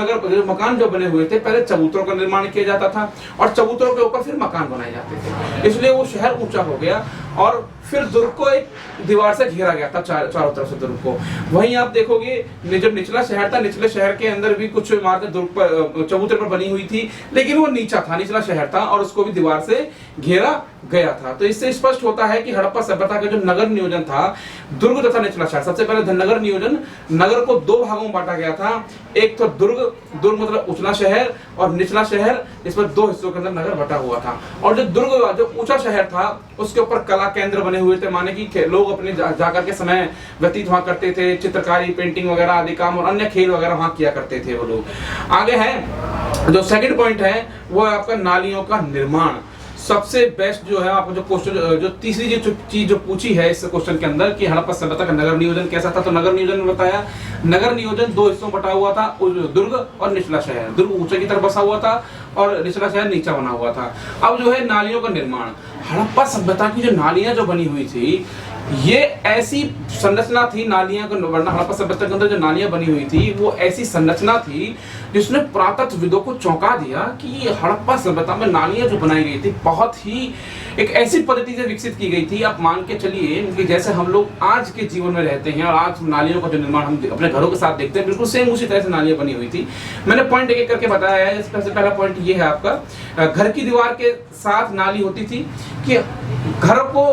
मकान जो बने हुए थे, पहले चबूतरों का निर्माण किया जाता था और चबूतरों के ऊपर फिर मकान बनाए जाते थे, इसलिए वो शहर ऊंचा हो गया, और फिर दुर्ग को एक दीवार से घेरा गया था चारों तरफ से दुर्ग को। वहीं आप देखोगे जब निचला शहर था, निचले शहर के अंदर भी कुछ इमारतें दुर्ग पर चबूतरे पर बनी हुई थी, लेकिन वो नीचा था, निचला शहर था, और उसको भी दीवार से घेरा गया था। तो इससे स्पष्ट होता है कि हड़प्पा सभ्यता का जो नगर नियोजन था, दुर्ग तथा निचला शहर, सबसे पहले नगर नियोजन, नगर को दो भागों में बांटा गया था। एक तो दुर्ग मतलब उचला शहर, और निचला शहर, इस पर दो हिस्सों के अंदर नगर बटा हुआ था। और जो दुर्ग जो ऊंचा शहर था उसके ऊपर कला केंद्र बने हुए थे, माने कि लोग अपने जाकर के समय व्यतीत वहां करते थे, चित्रकारी, पेंटिंग वगैरह आदि काम, और अन्य खेल वगैरह वहां किया करते थे वो लोग। आगे है जो सेकंड पॉइंट है वो है आपका नालियों का निर्माण। सबसे बेस्ट जो है आपको जो क्वेश्चन, जो तीसरी चीज जो पूछी है इस क्वेश्चन के अंदर कि हड़प्पा सभ्यता का नगर नियोजन कैसा था, तो नगर नियोजन में बताया, नगर नियोजन दो हिस्सों में बटा हुआ था, दुर्ग और निचला शहर। दुर्ग ऊंचे की तरफ बसा हुआ था और निचला शहर नीचा बना हुआ था। अब जो है नालियों का निर्माण, हड़प्पा सभ्यता की जो नालियां जो बनी हुई थी, ये ऐसी संरचना थी नालियां का, वरना हड़प्पा सभ्यता के अंदर जो नालियां बनी हुई थी वो ऐसी संरचना थी जिसने पुरातत्वविदों को चौंका दिया कि हड़प्पा सभ्यता में नालियां जो बनाई गई थी बहुत ही एक ऐसी पद्धति से विकसित की गई थी। आप मान के चलिए कि जैसे हम लोग आज के जीवन में रहते हैं और आज नालियों का जो निर्माण हम अपने घरों के साथ देखते हैं, बिल्कुल सेम उसी तरह से नालियां बनी हुई थी। मैंने पॉइंट एक एक करके बताया है। सबसे पहला पॉइंट ये है आपका, घर की दीवार के साथ नाली होती थी कि घर को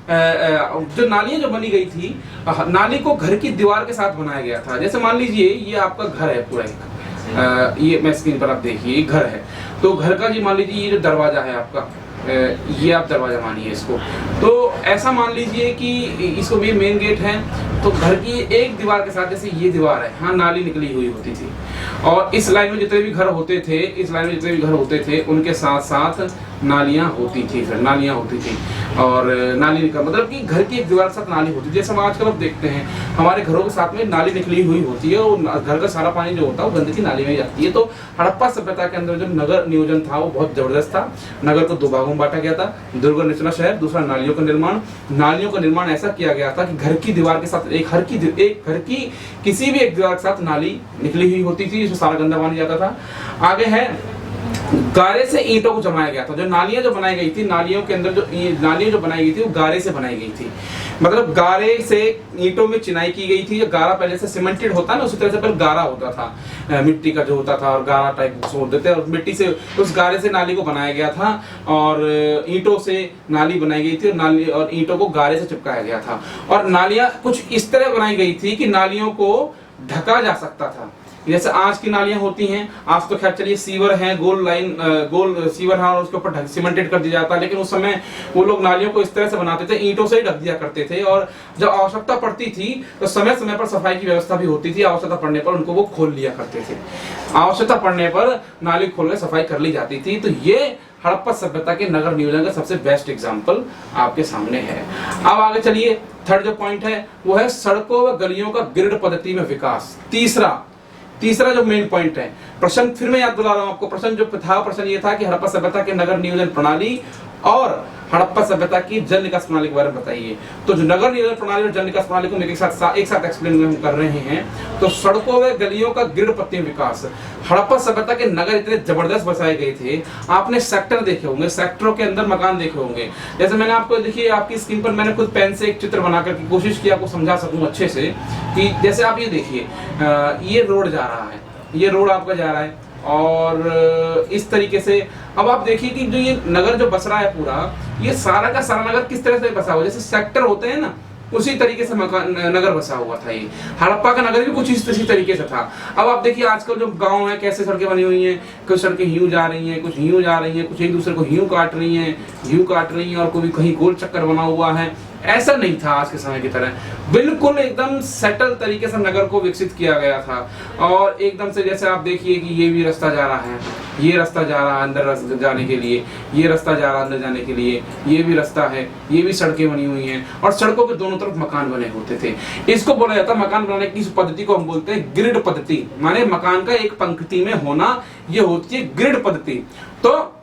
जो नालियां जो बनी गई थी, नाली को घर की दीवार के साथ बनाया गया था। जैसे मान लीजिए ये आपका घर है पूरा एक, ये मैं स्क्रीन पर आप देखिए घर है, तो घर का जी मान लीजिए ये जो दरवाजा है आपका, ये आप दरवाजा मानिए इसको, तो ऐसा मान लीजिए कि इसको भी मेन गेट है, तो घर की एक दीवार के साथ जैसे ये दीवार है, हाँ नाली निकली हुई होती थी, और इस लाइन में जितने भी घर होते थे, इस लाइन में जितने भी घर होते थे उनके साथ साथ नालियां होती थी, फिर नालियां होती थी। और नाली का मतलब कि घर की एक दीवार के साथ नाली होती है। जैसे हम आजकल अब देखते हैं हमारे घरों के साथ में नाली निकली हुई होती है और घर का सारा पानी जो होता है वो गंदगी नाली में जाती है। तो हड़प्पा सभ्यता के अंदर जो नगर नियोजन था वो बहुत जबरदस्त था। नगर को दो भागों में बांटा गया था, दुर्ग और निचला शहर, दूसरा नालियों का निर्माण। नालियों का निर्माण ऐसा किया गया था कि घर की दीवार के साथ एक घर की किसी भी एक दीवार के साथ नाली निकली हुई होती थी, जिसमें सारा गंदा पानी जाता था। आगे है गारे से ईंटों को जमाया गया था। जो नालियां जो बनाई गई थी, नालियों के अंदर जो नालियां जो बनाई गई थी वो गारे से बनाई गई थी, मतलब गारे से ईंटों में चिनाई की गई थी। जो गारा पहले से सीमेंटेड होता है ना, उसी तरह से पहले गारा होता था, मिट्टी का जो होता था, और गारा टाइप छोड़ देते हैं और मिट्टी से उस गारे से नाली को बनाया गया था, और ईंटों से नाली बनाई गई थी, और नाली और ईंटों को गारे से चिपकाया गया था। और नालियां कुछ इस तरह बनाई गई थी कि नालियों को ढका जा सकता था, जैसे आज की नालियां होती हैं। आज तो खैर चलिए सीवर हैं, गोल सीवर है और उसके ऊपर सीमेंटेड कर दिया जाता है, लेकिन उस समय वो लोग नालियों को इस तरह से बनाते थे, ईंटों से ही ढक दिया करते थे। और जब आवश्यकता पड़ती थी तो समय समय पर सफाई की व्यवस्था भी होती थी। आवश्यकता पड़ने पर उनको वो खोल लिया करते थे, आवश्यकता पड़ने पर नाली खोल कर सफाई कर ली जाती थी। तो ये हड़प्पा सभ्यता के नगर नियोजन का सबसे बेस्ट एग्जाम्पल आपके सामने है। अब आगे चलिए, थर्ड जो पॉइंट है वो है सड़कों व गलियों का ग्रिड पद्धति में विकास। तीसरा जो मेन पॉइंट है, प्रश्न फिर मैं याद दिला रहा हूं आपको, प्रश्न जो था प्रश्न ये था कि हड़प्पा सभ्यता के नगर नियोजन प्रणाली और हड़प्पा सभ्यता की जल निकास प्रणाली के बारे में बताइए। तो जो नगर नियोजन प्रणाली और जल निकास प्रणाली को एक साथ एक्सप्लेन हम कर रहे हैं। तो सड़कों व गलियों का ग्रिड पत्ती विकास, हड़प्पा सभ्यता के नगर इतने जबरदस्त बसाए गए थे, आपने सेक्टर देखे होंगे, सेक्टरों के अंदर मकान देखे होंगे। जैसे मैंने आपको देखिए आपकी स्क्रीन पर मैंने खुद पेन से एक चित्र बनाकर की कोशिश की आपको समझा सकूं अच्छे से, कि जैसे आप ये देखिए ये रोड जा रहा है, ये रोड आपका जा रहा है और इस तरीके से अब आप देखिए कि जो ये नगर जो बस रहा है पूरा, ये सारा का सारा नगर किस तरह से बसा हुआ, जैसे सेक्टर होते हैं ना, उसी तरीके से नगर बसा हुआ था। ये हड़प्पा का नगर भी कुछ इसी तरीके से था। अब आप देखिए आजकल जो गांव है कैसे सड़कें बनी हुई हैं, कुछ सड़कें यूं जा रही हैं, कुछ यूं जा रही हैं, कुछ एक दूसरे को यूं काट रही हैं और कोई कहीं गोल चक्कर बना हुआ है। ऐसा नहीं था आज के समय की तरह, बिल्कुल एकदम सेटल तरीके से नगर को विकसित किया गया था। और एकदम से जैसे आप देखिए कि ये भी रास्ता जा रहा है, ये रास्ता जा रहा है अंदर जाने के लिए, ये रास्ता जा रहा है अंदर जाने के लिए, ये भी रास्ता है, ये भी सड़कें बनी हुई हैं और सड़कों के दोनों तरफ मकान बने होते थे। इसको बोला जाता है, मकान बनाने की इस पद्धति को हम बोलते हैं ग्रिड पद्धति, माने मकान का एक पंक्ति में होना, ये होती है ग्रिड पद्धति। तो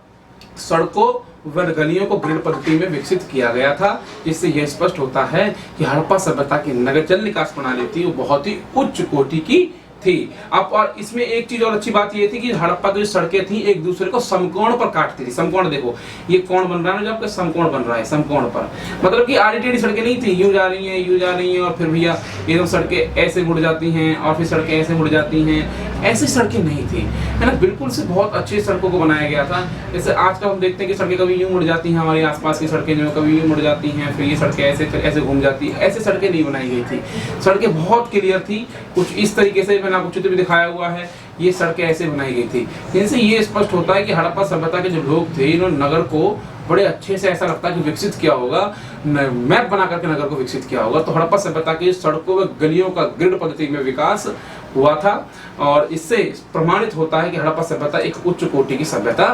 सड़कों व गलियों को ग्रिड पद्धति में विकसित किया गया था, जिससे यह स्पष्ट होता है कि हड़प्पा सभ्यता की नगर जल निकास प्रणाली थी वो बहुत ही उच्च कोटि की थी। अब और इसमें एक चीज और अच्छी बात ये थी कि हड़प्पा की जो सड़कें थी एक दूसरे को समकोण पर काटती थी। समकोण देखो, ये कोण बन रहा है जो आपका समकोण बन रहा है, समकोण पर, मतलब कि आड़ी टेढ़ी सड़कें नहीं थी, यूं जा रही हैं, यूं जा रही हैं और फिर भैया एकदम सड़कें ऐसे मुड़ जाती हैं और फिर सड़कें ऐसे मुड़ जाती हैं, ऐसी सड़कें नहीं थी, है ना। बिल्कुल से बहुत अच्छी सड़कों को बनाया गया था। जैसे आजकल हम देखते हैं कि सड़कें कभी यूं मुड़ जाती हैं, हमारे आसपास की सड़कें जो कभी यूं मुड़ जाती हैं, फिर ये सड़कें ऐसे घूम जाती है, ऐसे सड़कें नहीं बनाई गई थी। सड़कें बहुत क्लियर थी, कुछ इस तरीके से मैंने आपको चित्र भी दिखाया हुआ है, ये सड़कें ऐसे बनाई गई थी, जिनसे ये स्पष्ट होता है कि हड़प्पा सभ्यता के जो लोग थे इन्होंने नगर को बड़े अच्छे से, ऐसा लगता है कि विकसित किया होगा, मैप बना करके नगर को विकसित किया होगा। तो हड़प्पा सभ्यता की सड़कों व गलियों का ग्रिड पद्धति में विकास हुआ था और इससे प्रमाणित होता है कि हड़प्पा सभ्यता एक उच्च कोटि की सभ्यता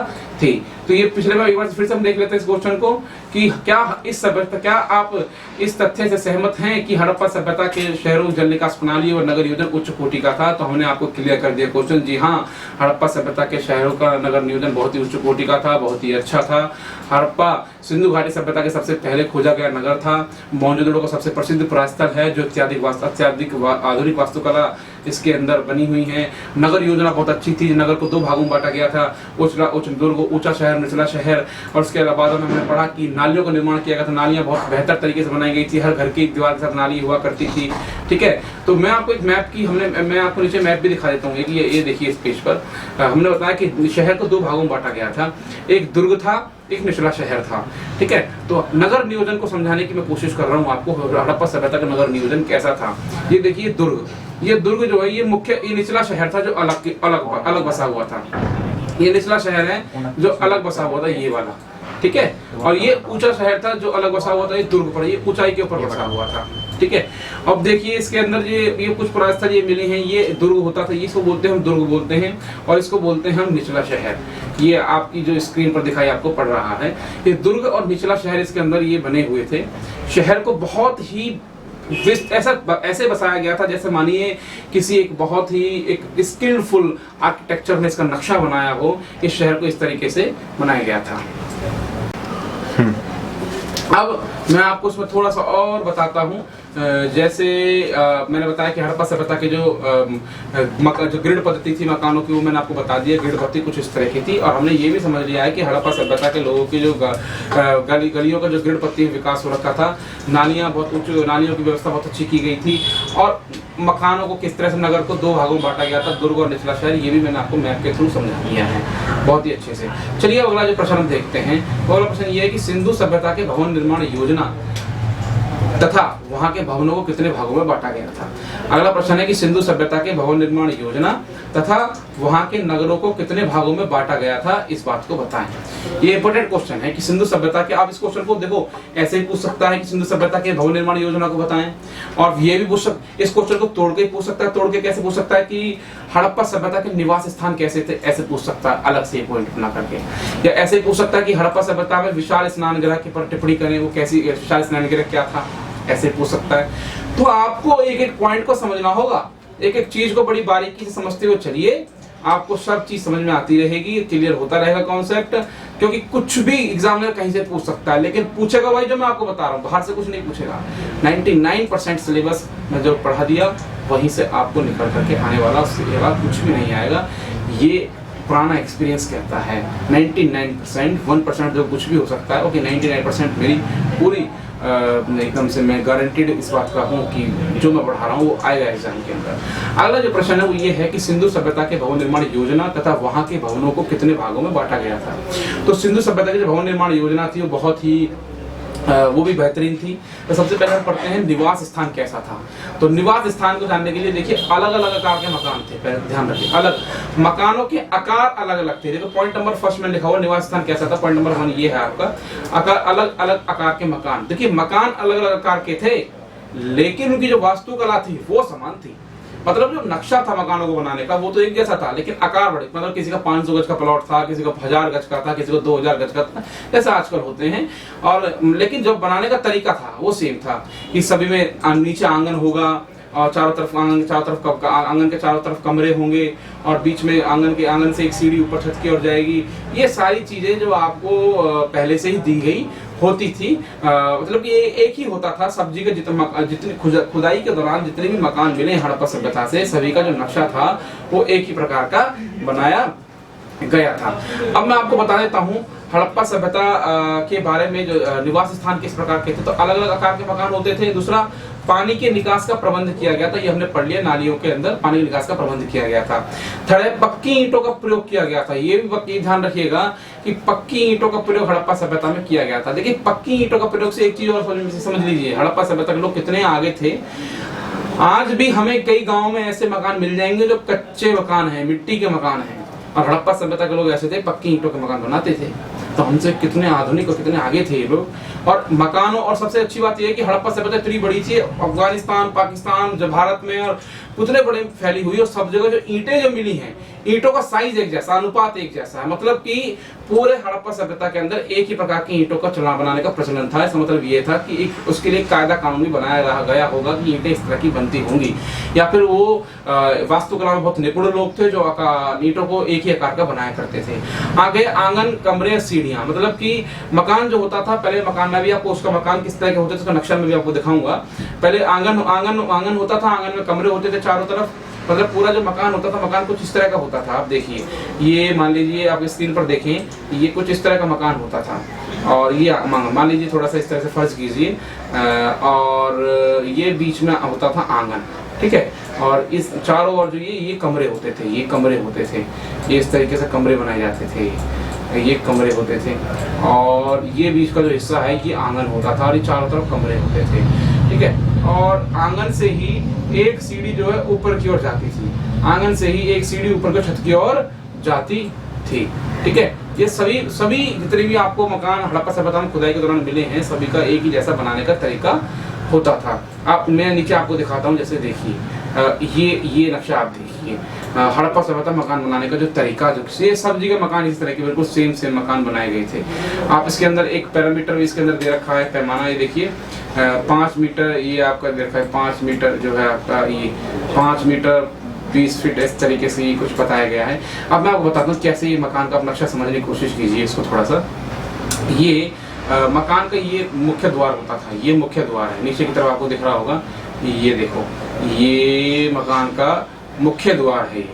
थी। तो ये पिछले बार एक बार फिर से हम देख लेते हैं इस क्वेश्चन को कि क्या आप इस तथ्य से सहमत हैं कि हड़प्पा सभ्यता के शहरों जल निकास प्रणाली और नगर नियोजन उच्च कोटि का था। तो हमने आपको क्लियर कर दिया क्वेश्चन, जी हाँ, हड़प्पा सभ्यता के शहरों का नगर नियोजन बहुत ही उच्च कोटि का था, बहुत ही अच्छा था। हड़प्पा सिंधु घाटी सभ्यता के सबसे पहले खोजा गया नगर था। मोहनजोदड़ो का सबसे प्रसिद्ध पुरास्थल है जो अत्याधिक आधुनिक वास्तुकला इसके अंदर बनी हुई है। नगर योजना बहुत अच्छी थी, नगर को 2 भागों में बांटा गया था, ऊंचा शहर, निचला शहर। और उसके बाद में हमने पढ़ा कि नालियों का निर्माण किया गया था, नालियां बहुत बेहतर तरीके से बनाई गई थी, हर घर की एक दीवार के साथ नाली हुआ करती थी, ठीक है। तो मैं आपको एक मैप की मैं आपको नीचे मैप भी दिखा देता हूँ कि ये देखिए इस पेज पर हमने बताया कि शहर को 2 भागों में बांटा गया था, एक दुर्ग था, एक निचला शहर था, ठीक है। तो नगर नियोजन को समझाने की मैं कोशिश कर रहा हूँ आपको, हड़प्पा सभ्यता का नगर नियोजन कैसा था। ये देखिए दुर्ग, ये दुर्ग जो है ये निचला शहर था जो अलग बसा हुआ था। ये निचला शहर है जो अलग बसा हुआ था, ये वाला, ठीक है। और ये ऊंचा शहर था जो अलग बसा हुआ था, ये दुर्ग पर, ये ऊंचाई के ऊपर बसा हुआ था, ठीक है। अब देखिए इसके अंदर ये कुछ पुरास्थल ये मिले हैं, ये दुर्ग होता था, इसको बोलते हैं हम दुर्ग बोलते हैं, और इसको बोलते हैं हम निचला शहर। ये आपकी जो स्क्रीन पर दिखाई आपको पड़ रहा है, ये दुर्ग और निचला शहर इसके अंदर ये बने हुए थे। शहर को बहुत ही ऐसे बसाया गया था जैसे मानिए किसी एक बहुत ही एक स्किलफुल आर्किटेक्चर ने इसका नक्शा बनाया हो, इस शहर को इस तरीके से बनाया गया था। अब मैं आपको उसमें थोड़ा सा और बताता हूँ। जैसे मैंने बताया कि हड़प्पा सभ्यता के जो ग्रिड पद्धति थी मकानों की, वो मैंने आपको बता दिया, ग्रिड पद्धति कुछ इस तरह की थी। और हमने ये भी समझ लिया है कि हड़प्पा सभ्यता के लोगों की जो गलियों का जो ग्रिड पद्धति विकास हो रखा था, नालियाँ बहुत उच्च, नालियों की व्यवस्था बहुत अच्छी की गई थी, और मकानों को किस तरह से नगर को 2 भागों में बांटा गया था, दुर्ग और निचला शहर, ये भी मैंने आपको मैप के थ्रू समझा दिया है बहुत ही अच्छे से। चलिए अगला जो प्रश्न हम देखते हैं, अगला प्रश्न ये है कि सिंधु सभ्यता के भवन निर्माण योजना तथा वहां के भवनों को कितने भागों में बांटा गया था। अगला प्रश्न है कि सिंधु सभ्यता के भवन निर्माण योजना तथा वहां के नगरों को कितने भागों में बांटा गया था, इस बात को बताएं। ये इंपॉर्टेंट क्वेश्चन है कि सिंधु सभ्यता के, आप इस क्वेश्चन को देखो ऐसे ही पूछ सकता है कि सिंधु सभ्यता के भवन निर्माण योजना को बताएं, और ये भी इस क्वेश्चन को तोड़ के पूछ सकता है। तोड़ के कैसे पूछ सकता है कि हड़प्पा सभ्यता के निवास स्थान कैसे थे, ऐसे पूछ सकता है अलग से पॉइंट बना करके। या ऐसे पूछ सकता है कि हड़प्पा सभ्यता में विशाल स्नान गृह की पर टिप्पणी करें, वो कैसी विशाल स्नान गृह क्या था, ऐसे पूछ सकता है। तो आपको एक एक पॉइंट को समझना होगा, एक एक चीज को बड़ी बारीकी से समझते हुए चलिए, आपको सब चीज समझ में आती रहेगी, क्लियर होता रहेगा कॉन्सेप्ट, क्योंकि कुछ भी एग्जामिनर कहीं से पूछ सकता है, लेकिन पूछेगा वही जो मैं आपको बता रहा हूँ, बाहर से कुछ नहीं पूछेगा। 99% सिलेबस मैं जो पढ़ा दिया वहीं से आपको निकल करके आने वाला, उसके अलावा कुछ भी नहीं आएगा। ये पुराना एक्सपीरियंस कहता है। 99%, 1% जो कुछ भी हो सकता है, ओके 99% मेरी पूरी एकदम से मैं गारंटीड इस बात का हूँ कि जो मैं पढ़ा रहा हूँ वो आएगा एग्जाम के अंदर। अगला जो प्रश्न है वो ये है कि सिंधु सभ्यता के भवन निर्माण योजना तथा वहाँ के भवनों को कितने भागों में बांटा गया था। तो सिंधु सभ्यता की जो भवन निर्माण योजना थी वो बहुत ही वो भी बेहतरीन थी। तो सबसे पहले हम पढ़ते हैं निवास स्थान कैसा था। तो निवास स्थान को जानने के लिए देखिए अलग अलग आकार के मकान थे, पहले ध्यान रखिए, अलग मकानों के आकार अलग अलग थे। देखो पॉइंट नंबर फर्स्ट में लिखा हुआ निवास स्थान कैसा था, पॉइंट नंबर 1 ये है आपका, आकार अलग अलग आकार के मकान। देखिए मकान अलग अलग आकार के थे, लेकिन उनकी जो वास्तुकला थी वो समान थी। मतलब जो नक्शा था मकानों को बनाने का वो तो एक जैसा था, लेकिन आकार बड़े, मतलब किसी का 500 गज का प्लॉट था, किसी का 1000 गज का था, किसी को 2000 गज का था, जैसा आजकल होते हैं। और लेकिन जो बनाने का तरीका था वो सेम था कि सभी में नीचे आंगन होगा और चारों तरफ आंगन के चारों तरफ कमरे होंगे और बीच में आंगन से एक सीढ़ी ऊपर छत की ओर जाएगी। ये सारी चीजें जो आपको पहले से ही दी गई होती थी। मतलब ये एक ही होता था। सब्जी के जितनी खुदाई के दौरान जितने भी मकान मिले हड़प्पा सभ्यता से, सभी का जो नक्शा था वो एक ही प्रकार का बनाया गया था। अब मैं आपको बता देता हूँ हड़प्पा सभ्यता के बारे में। जो निवास स्थान किस प्रकार के थे, तो अलग अलग आकार के मकान होते थे। दूसरा, पानी के निकास का प्रबंध किया गया था, ये हमने पढ़ लिया, नालियों के अंदर पानी के निकास का प्रबंध किया गया था। थर्ड है, पक्की ईंटों का प्रयोग किया गया था। ये भी ध्यान रखिएगा कि पक्की ईंटों का प्रयोग हड़प्पा सभ्यता में किया गया था। देखिए पक्की ईंटों का प्रयोग से एक चीज और समझ लीजिए, हड़प्पा सभ्यता के लोग कितने आगे थे। आज भी हमें कई गाँव में ऐसे मकान मिल जाएंगे जो कच्चे मकान है, मिट्टी के मकान है, और हड़प्पा सभ्यता के लोग ऐसे थे, पक्की ईंटों के मकान बनाते थे। तो हमसे कितने आधुनिक और कितने आगे थे ये लोग। और मकानों, और सबसे अच्छी बात ये है कि हड़प्पा सभ्यता इतनी बड़ी थी, अफगानिस्तान, पाकिस्तान, जो भारत में और उतने बड़े फैली हुई, और सब जगह जो ईंटें जो मिली हैं, ईंटों का साइज एक जैसा, अनुपात एक जैसा है। मतलब कि पूरे हड़प्पा सभ्यता के अंदर एक ही प्रकार की ईंटों का चला बनाने का प्रचलन था। इसका मतलब ये था कि एक उसके लिए कायदा कानून भी बनाया गया होगा कि ईंटें इस तरह की बनती होंगी, या फिर वो वास्तुकला में बहुत निपुण लोग थे जो ईंटों को एक ही आकार का बनाया करते थे। आगे आंगन, कमरे, सीढ़ियां, मतलब कि मकान जो होता था, पहले मकान में भी आपको उसका मकान किस तरह के होते थे उसका नक्शा में भी आपको दिखाऊंगा। पहले आंगन होता था, आंगन में कमरे होते थे चारों तरफ, मतलब पूरा जो मकान होता था, मकान कुछ इस तरह का होता था। आप देखिए, ये मान लीजिए आप स्क्रीन पर देखें, ये कुछ इस तरह का मकान होता था, और ये मान लीजिए थोड़ा सा इस तरह से फर्ज कीजिए, और ये बीच में होता था आंगन, ठीक है, और इस चारों ओर जो ये कमरे होते थे, ये कमरे होते थे, ये इस तरीके से कमरे बनाए जाते थे, ये कमरे होते थे, और ये बीच का जो हिस्सा है ये आंगन होता था, और ये चारों तरफ कमरे होते थे, ठीक है। और आंगन से ही एक सीढ़ी जो है ऊपर की ओर जाती थी, आंगन से ही एक सीढ़ी ऊपर की छत की ओर जाती थी, ठीक है। ये सभी जितने भी आपको मकान हड़प्पा सभ्यता में खुदाई के दौरान मिले हैं, सभी का एक ही जैसा बनाने का तरीका होता था। आप मैं नीचे आपको दिखाता हूँ, जैसे देखिए ये नक्शा आप देखिए, हड़प्पा सभ्यता मकान बनाने का जो तरीका, जो ये सब जगह मकान इस तरह के बिल्कुल सेम मकान बनाए गए थे। आप इसके अंदर एक पैरामीटर भी इसके अंदर दे रखा है, पैमाना, ये देखिए 5 मीटर, ये आपका दे रखा है 5 मीटर जो है आपका, ये 5 मीटर 20 फीट, इस तरीके से ये कुछ बताया गया है। अब मैं आपको बताता हूँ कैसे ये मकान का नक्शा समझने की कोशिश कीजिए इसको थोड़ा सा। ये मकान का ये मुख्य द्वार होता था, ये मुख्य द्वार है, नीचे की तरफ आपको दिख रहा होगा, ये देखो, ये मकान का मुख्य द्वार है।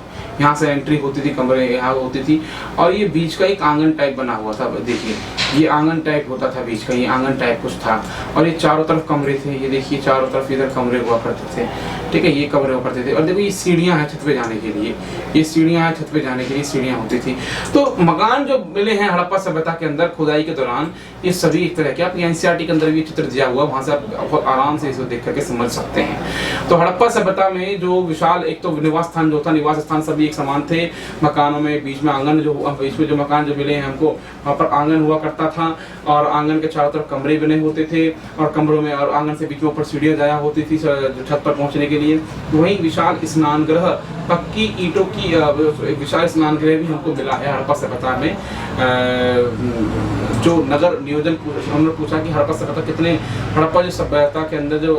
यहाँ से एंट्री होती थी, कमरे यहाँ होती थी, और ये बीच का एक आंगन टाइप बना हुआ था। देखिए ये आंगन टाइप होता था बीच का, ये आंगन टाइप कुछ था, और ये चारों तरफ कमरे थे। ये देखिए चारों तरफ इधर कमरे हुआ करते थे, ठीक है, ये कमरे हुआ करते थे। और देखो ये सीढ़ियाँ हैं छत पे जाने के लिए, ये सीढ़ियाँ हैं छत पे जाने के लिए, सीढ़ियाँ होती थी। तो मकान जो मिले हैं हड़प्पा सभ्यता के अंदर खुदाई के दौरान, ये सभी एक तरह के, आप एनसीईआरटी के अंदर भी चित्र दिया हुआ, वहां से आप आराम से इसको देख करके समझ सकते हैं। तो हड़प्पा सभ्यता में जो विशाल, एक तो निवास स्थान जो था, निवास स्थान सभी एक समान थे। मकानों में बीच में आंगन, जो बीच में जो मकान जो मिले हैं हमको, वहाँ पर आंगन हुआ करता था, और आंगन के चारों तरफ कमरे बने होते थे, और कमरों में और आंगन से बीच में ऊपर सीढ़ियाँ जाया होती थी छत पर पहुंचने के लिए। वहीं विशाल स्नान गृह, पक्की ईंटों की विशाल स्नान गृह भी हमको मिला है हड़प्पा सभ्यता में। जो नगर नियोजन हमने पूछा कि हड़प्पा सभ्यता कितने, हड़प्पा जो सभ्यता के अंदर जो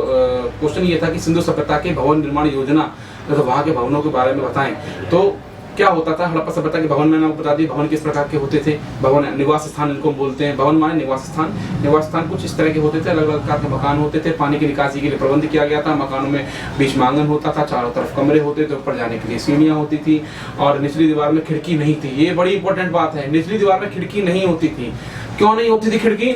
क्वेश्चन ये था कि सिंधु सभ्यता के भवन निर्माण योजना, तो वहाँ के भवनों के बारे में बताएं। तो क्या होता था हड़प्पा सभ्यता के भवन? मैंने आपको बता दी भवन किस प्रकार के होते थे। भवन निवास स्थान इनको बोलते हैं। भवन माने निवास स्थान। निवास स्थान कुछ इस तरह के होते थे, अलग अलग प्रकार के मकान होते थे। पानी की निकासी के लिए प्रबंध किया गया था। मकानों में बीच में आंगन होता था, चारों तरफ कमरे होते थे, ऊपर जाने के लिए सीढ़ियां होती थी और निचली दीवार में खिड़की नहीं थी। ये बड़ी इंपॉर्टेंट बात है, निचली दीवार में खिड़की नहीं होती थी। क्यों नहीं होती थी खिड़की?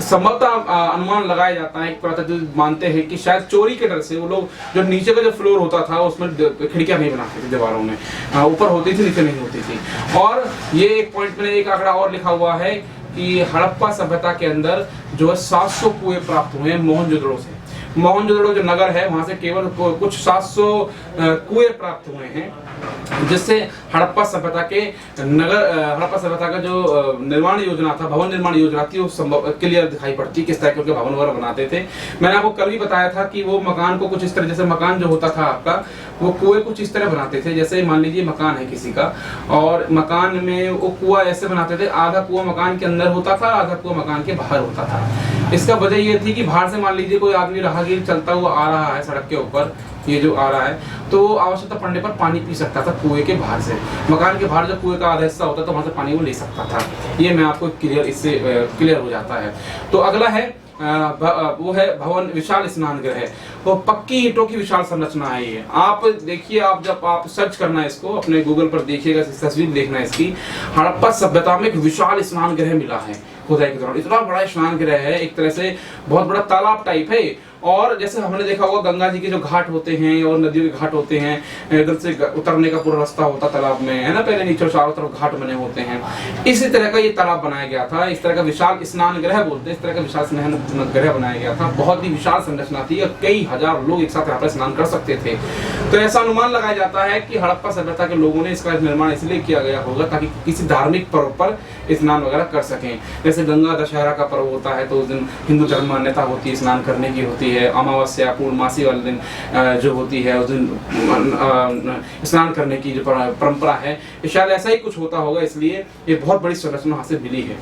संभवतः अनुमान लगाया जाता है, पुरातत्वविद मानते हैं कि शायद चोरी के डर से वो लोग जो नीचे का जो फ्लोर होता था उसमें खिड़कियां नहीं बनाते थे दीवारों में, ऊपर होती थी नीचे नहीं होती थी। और ये एक पॉइंट में एक आंकड़ा और लिखा हुआ है कि हड़प्पा सभ्यता के अंदर जो है 700 कुएं प्राप्त हुए हैं मोहनजोदड़ो से। मोहनजोदड़ो जो नगर है वहां से केवल कुछ 700 कुएं प्राप्त हुए हैं, जिससे हड़प्पा सभ्यता के हड़प्पा सभ्यता का जो निर्माण योजना था, भवन निर्माण योजना थी, वो संभव क्लियर दिखाई पड़ती किस तरह के उनके भवन वगैरह बनाते थे। मैंने आपको कल भी बताया था कि वो मकान को कुछ इस तरह, जैसे मकान जो होता था आपका, वो कुएं कुछ इस तरह बनाते थे। जैसे मान लीजिए मकान है किसी का और मकान में वो कुआं ऐसे बनाते थे, आधा कुआं मकान के अंदर होता था, आधा कुआं मकान के बाहर होता था। इसका वजह ये थी कि बाहर से मान लीजिए कोई आदमी राहगीर चलता हुआ आ रहा है सड़क के ऊपर, ये जो आ रहा है, तो आवश्यकता पड़ने पर पानी पी सकता था कुएं के बाहर से। मकान के बाहर जब कुएं का आधा हिस्सा होता तो वहां से पानी वो ले सकता था। ये मैं आपको इससे क्लियर हो जाता है। तो अगला है वो है भवन विशाल स्नानगृह। वो पक्की ईंटों की विशाल संरचना है। ये आप देखिए, आप जब आप सर्च करना इसको अपने गूगल पर देखिएगा, तस्वीर देखना इसकी, हड़प्पा सभ्यता में एक विशाल स्नानगृह मिला है खुदाई के दौरान। इतना बड़ा स्नानगृह है, एक तरह से बहुत बड़ा तालाब टाइप है। और जैसे हमने देखा होगा गंगा जी के जो घाट होते हैं और नदियों के घाट होते हैं, इधर से उतरने का पूरा रास्ता होता तालाब में, है ना, पहले नीचे चारों तरफ घाट बने होते हैं। इसी तरह का ये तालाब बनाया गया था। इस तरह का विशाल स्नानगृह बोलते हैं, इस तरह का विशाल स्नानगृह बनाया गया था। बहुत ही विशाल संरचना थी और कई हजार लोग एक साथ यहाँ पर स्नान कर सकते थे। तो ऐसा अनुमान लगाया जाता है कि हड़प्पा सभ्यता के लोगों ने इसका निर्माण इसलिए किया गया होगा ताकि किसी धार्मिक पर्व पर स्नान वगैरह कर सकें। जैसे गंगा दशहरा का पर्व होता है तो उस दिन हिंदू धर्म मान्यता होती है, स्नान करने की होती है। अमावस्या पूर्णमासी वाले दिन जो होती है उस दिन स्नान करने की जो परंपरा है, शायद ऐसा ही कुछ होता होगा, इसलिए ये बहुत बड़ी संरचना वहां से मिली है।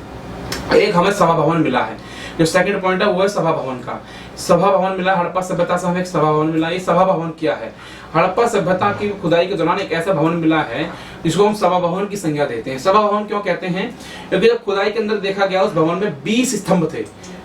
एक हमें सभा भवन मिला है। जो सेकंड पॉइंट है वो है सभा भवन का। सभा भवन मिला हड़प्पा सभ्यता से, हमें एक सभा भवन मिला। ये सभा भवन क्या है? हड़प्पा सभ्यता की खुदाई के दौरान एक ऐसा भवन मिला है जिसको हम सभा भवन की संज्ञा देते हैं। सभा भवन क्यों कहते हैं? क्योंकि जब खुदाई के अंदर देखा गया उस भवन में 20 स्तंभ थे,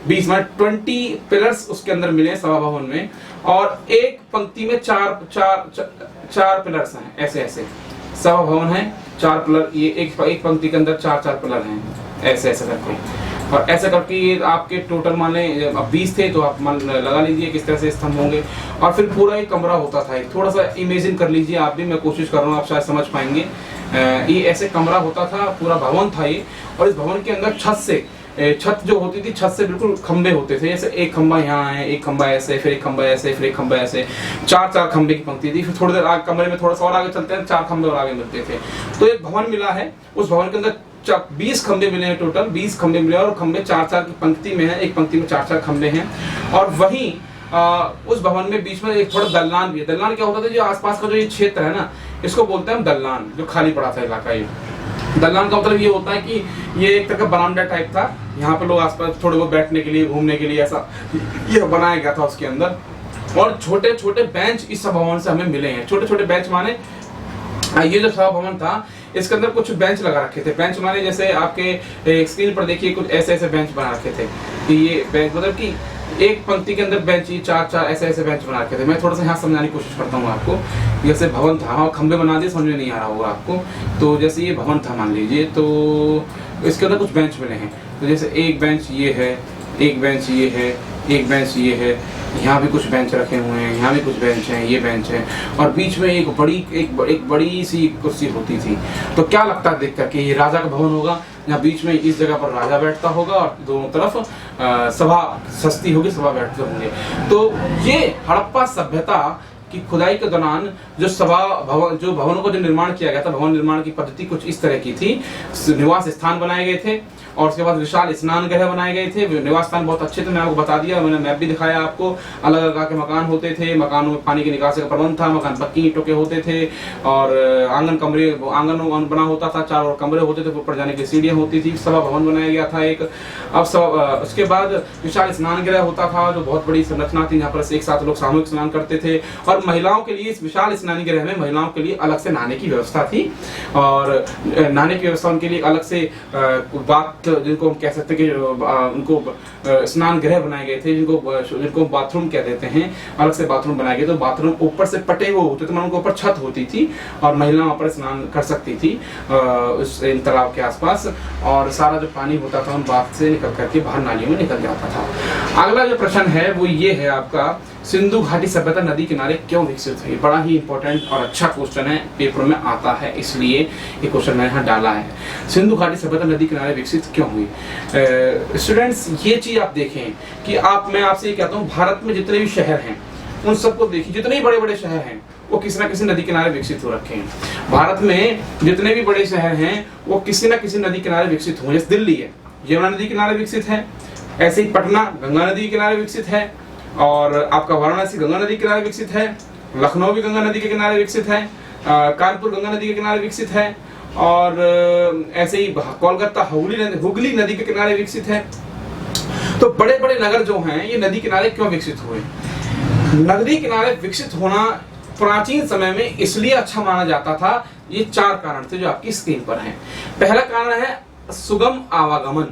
20 मतलब 20 पिलर्स उसके अंदर मिले सभा भवन में, और एक पंक्ति में चार पिलर्स हैं, ऐसे ऐसे सभा भवन है, 4 पिलर, ये एक पंक्ति के अंदर 4 पिलर हैं, ऐसे ऐसे करके। और ऐसा करके ये आपके टोटल मान लें अब 20 थे तो आप मान लगा लीजिए किस तरह से स्तंभ होंगे। और फिर पूरा एक कमरा होता था, थोड़ा सा इमेजिन कर लीजिए आप भी, मैं कोशिश कर रहा हूँ, आप शायद समझ पाएंगे। ये ऐसे कमरा होता था, पूरा भवन था ये। और इस भवन के अंदर छत जो होती थी, छत से बिल्कुल खंबे होते थे, जैसे एक खंबा यहाँ है, एक खंबा ऐसे, फिर एक खंबा ऐसे, फिर एक खंबा ऐसे, 4 खंबे की पंक्ति थी। फिर थोड़ी देर आगे कमरे में थोड़ा सा और आगे चलते हैं, 4 खंबे और आगे मिलते थे। तो एक भवन मिला है, उस भवन के अंदर 20 खंबे मिले हैं, टोटल 20 खंबे मिले और खंबे 4 की पंक्ति में है, एक पंक्ति में 4 खंबे हैं। और वहीं उस भवन में बीच में एक थोड़ा दल्लान भी है। दल्लान क्या होता था? जो आसपास का जो ये क्षेत्र है ना, इसको बोलते हैं हम दल्लान, जो खाली पड़ा था इलाका। ये दल्लान का मतलब ये होता है कि ये एक तरह का बरामदा टाइप था, यहाँ पे लोग आसपास थोड़े बहुत बैठने के लिए, घूमने के लिए ऐसा ये बनाया गया था उसके अंदर। और छोटे छोटे बेंच इस सभा भवन से हमें मिले हैं। छोटे छोटे बेंच माने ये जो सभा भवन था इसके अंदर कुछ बेंच लगा रखे थे। बेंच माने जैसे आपके स्क्रीन पर देखिए कुछ ऐसे ऐसे बेंच बना रखे थे कि ये बेंच मतलब कि एक पंक्ति के अंदर बेंच, 4 ऐसे ऐसे बेंच बना रखे थे। मैं थोड़ा सा यहाँ समझाने की कोशिश करता हूँ आपको। जैसे भवन था, हाँ खंबे बना दिए, समझ में नहीं आ रहा होगा आपको। तो जैसे ये भवन था मान लीजिए, तो इसके अंदर कुछ बेंच मिले हैं। तो जैसे एक बेंच ये है, एक बेंच ये है, एक बेंच ये है, यहाँ भी कुछ बेंच रखे हुए हैं, यहाँ भी कुछ बेंच हैं, ये बेंच है, और बीच में एक बड़ी सी कुर्सी होती थी। तो क्या लगता है देख करके ये राजा का भवन होगा, यहाँ बीच में इस जगह पर राजा बैठता होगा और दोनों तरफ सभा सस्ती होगी, सभा बैठते होंगे। तो ये हड़प्पा सभ्यता की खुदाई के दौरान जो भवनों का जो निर्माण किया गया था, भवन निर्माण की पद्धति कुछ इस तरह की थी। निवास स्थान बनाए गए थे और उसके बाद विशाल स्नान गृह बनाए गए थे। निवास स्थान बहुत अच्छे थे, मैंने आपको बता दिया, मैंने मैप भी दिखाया आपको। अलग अलग के मकान होते थे, मकानों में पानी के निकासी का प्रबंध था, मकान पक्की ईंटों के होते थे और आंगन बना होता था, 4 और कमरे होते थे, ऊपर जाने की सीढ़ियां होती थी, सभा भवन बनाया गया था एक। अब उसके बाद विशाल स्नान गृह होता था जो बहुत बड़ी संरचना थी, जहाँ पर एक साथ लोग सामूहिक स्नान करते थे। और महिलाओं के लिए इस विशाल स्नान गृह में महिलाओं के लिए अलग से नहाने की व्यवस्था थी और नहाने की व्यवस्था उनके लिए अलग से बात, जिनको हम कह सकते कि उनको स्नान गृह बनाए गए थे, जिनको बाथरूम कह देते हैं, अलग से बाथरूम बनाए गए। तो बाथरूम ऊपर से पटे हुए होते थे, मतलब उनके ऊपर छत होती थी और महिला वहां पर स्नान कर सकती थी उस तालाब के आसपास, और सारा जो पानी होता था उन बाथ से निकल करके बाहर नालियों में निकल जाता था। अगला जो प्रश्न है वो ये है आपका, सिंधु घाटी सभ्यता नदी किनारे क्यों विकसित हुई? बड़ा ही इंपॉर्टेंट और अच्छा क्वेश्चन है, पेपर में आता है, इसलिए ये क्वेश्चन मैंने यहाँ डाला है। सिंधु घाटी सभ्यता नदी किनारे विकसित क्यों हुई? स्टूडेंट्स, ये चीज आप देखें कि मैं आपसे ये कहता हूँ, भारत में जितने भी शहर हैं उन सबको देखिए, जितने भी बड़े बड़े शहर हैं वो किसी न किसी नदी किनारे विकसित हो रखे हैं। भारत में जितने भी बड़े शहर हैं वो किसी न किसी नदी किनारे विकसित हुए। जैसे दिल्ली है, यमुना नदी किनारे विकसित है, ऐसे ही पटना गंगा नदी के किनारे विकसित है, और आपका वाराणसी गंगा नदी के किनारे विकसित है, लखनऊ भी गंगा नदी के किनारे विकसित है, कानपुर गंगा नदी के किनारे विकसित है, और ऐसे ही कोलकाता हुगली नदी के किनारे विकसित है। तो बड़े बड़े नगर जो हैं ये नदी किनारे क्यों विकसित हुए? नदी किनारे विकसित होना प्राचीन समय में इसलिए अच्छा माना जाता था, ये 4 कारण थे जो आपकी स्क्रीन पर हैं। पहला कारण है सुगम आवागमन।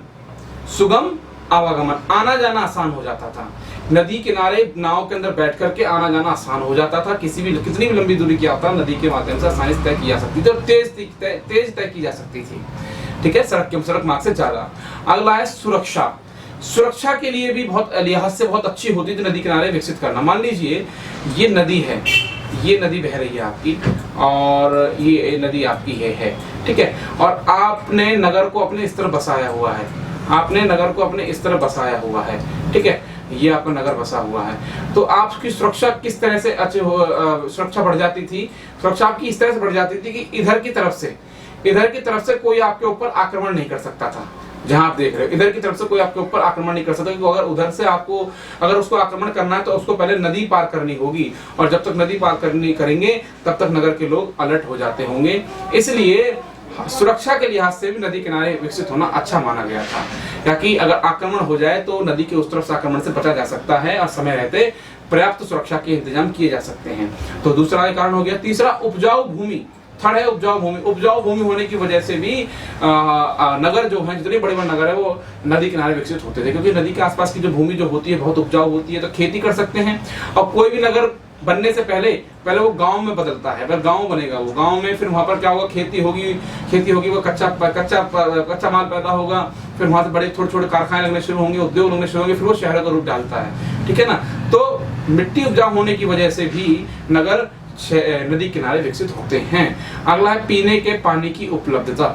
सुगम आवागमन, आना जाना आसान हो जाता था। नदी किनारे नाव के अंदर बैठ करके आना जाना आसान हो जाता था, कितनी भी लंबी दूरी की यात्रा नदी के माध्यम से आसानी से तय की जा सकती थी और तेज तय की जा सकती थी, ठीक है, सड़क मार्ग से ज्यादा। अगला है सुरक्षा। सुरक्षा के लिए भी बहुत लिहाज से बहुत अच्छी होती थी नदी किनारे विकसित करना। मान लीजिए ये नदी है, ये नदी बह रही है आपकी और ये नदी आपकी है, ठीक है, और आपने नगर को अपने इस तरह बसाया हुआ है, आपने नगर को अपने इस तरह बसाया हुआ है, ठीक है, ये आपका नगर बसा हुआ है। तो आपकी सुरक्षा किस तरह से सुरक्षा बढ़ जाती थी? सुरक्षा आपकी इस तरह से बढ़ जाती थी कि इधर की तरफ से कोई आपके ऊपर आक्रमण नहीं कर सकता था। जहां आप देख रहे हो इधर की तरफ से कोई आपके ऊपर आक्रमण नहीं कर सकता, क्योंकि अगर उधर से अगर उसको आक्रमण करना है तो उसको पहले नदी पार करनी होगी, और जब तक नदी पार करेंगे तब तक नगर के लोग अलर्ट हो जाते होंगे। इसलिए सुरक्षा के लिहाज से भी नदी किनारे विकसित होना अच्छा माना गया था, ताकि अगर आक्रमण हो जाए तो नदी के उस तरफ से आक्रमण से बचा जा सकता है और समय रहते पर्याप्त सुरक्षा के इंतजाम किए जा सकते हैं। तो दूसरा कारण हो गया। तीसरा उपजाऊ भूमि। थर्ड है उपजाऊ भूमि। उपजाऊ भूमि होने की वजह से भी नगर जो है, जितने बड़े बड़े नगर है वो नदी किनारे विकसित होते थे, क्योंकि नदी के आसपास की जो भूमि जो होती है बहुत उपजाऊ होती है, तो खेती कर सकते हैं। और कोई भी नगर बनने से पहले वो गांव में बदलता है, फिर गांव बनेगा, वो गांव में फिर वहां पर क्या होगा, खेती होगी, वो कच्चा माल पैदा होगा, फिर वहां से बड़े छोटे कारखाने लगने शुरू होंगे, उद्योग लगने शुरू होंगे, फिर वो शहरों का रूप डालता है, ठीक है ना। तो मिट्टी उपजाऊ होने की वजह से भी नगर नदी किनारे विकसित होते हैं। अगला है पीने के पानी की उपलब्धता।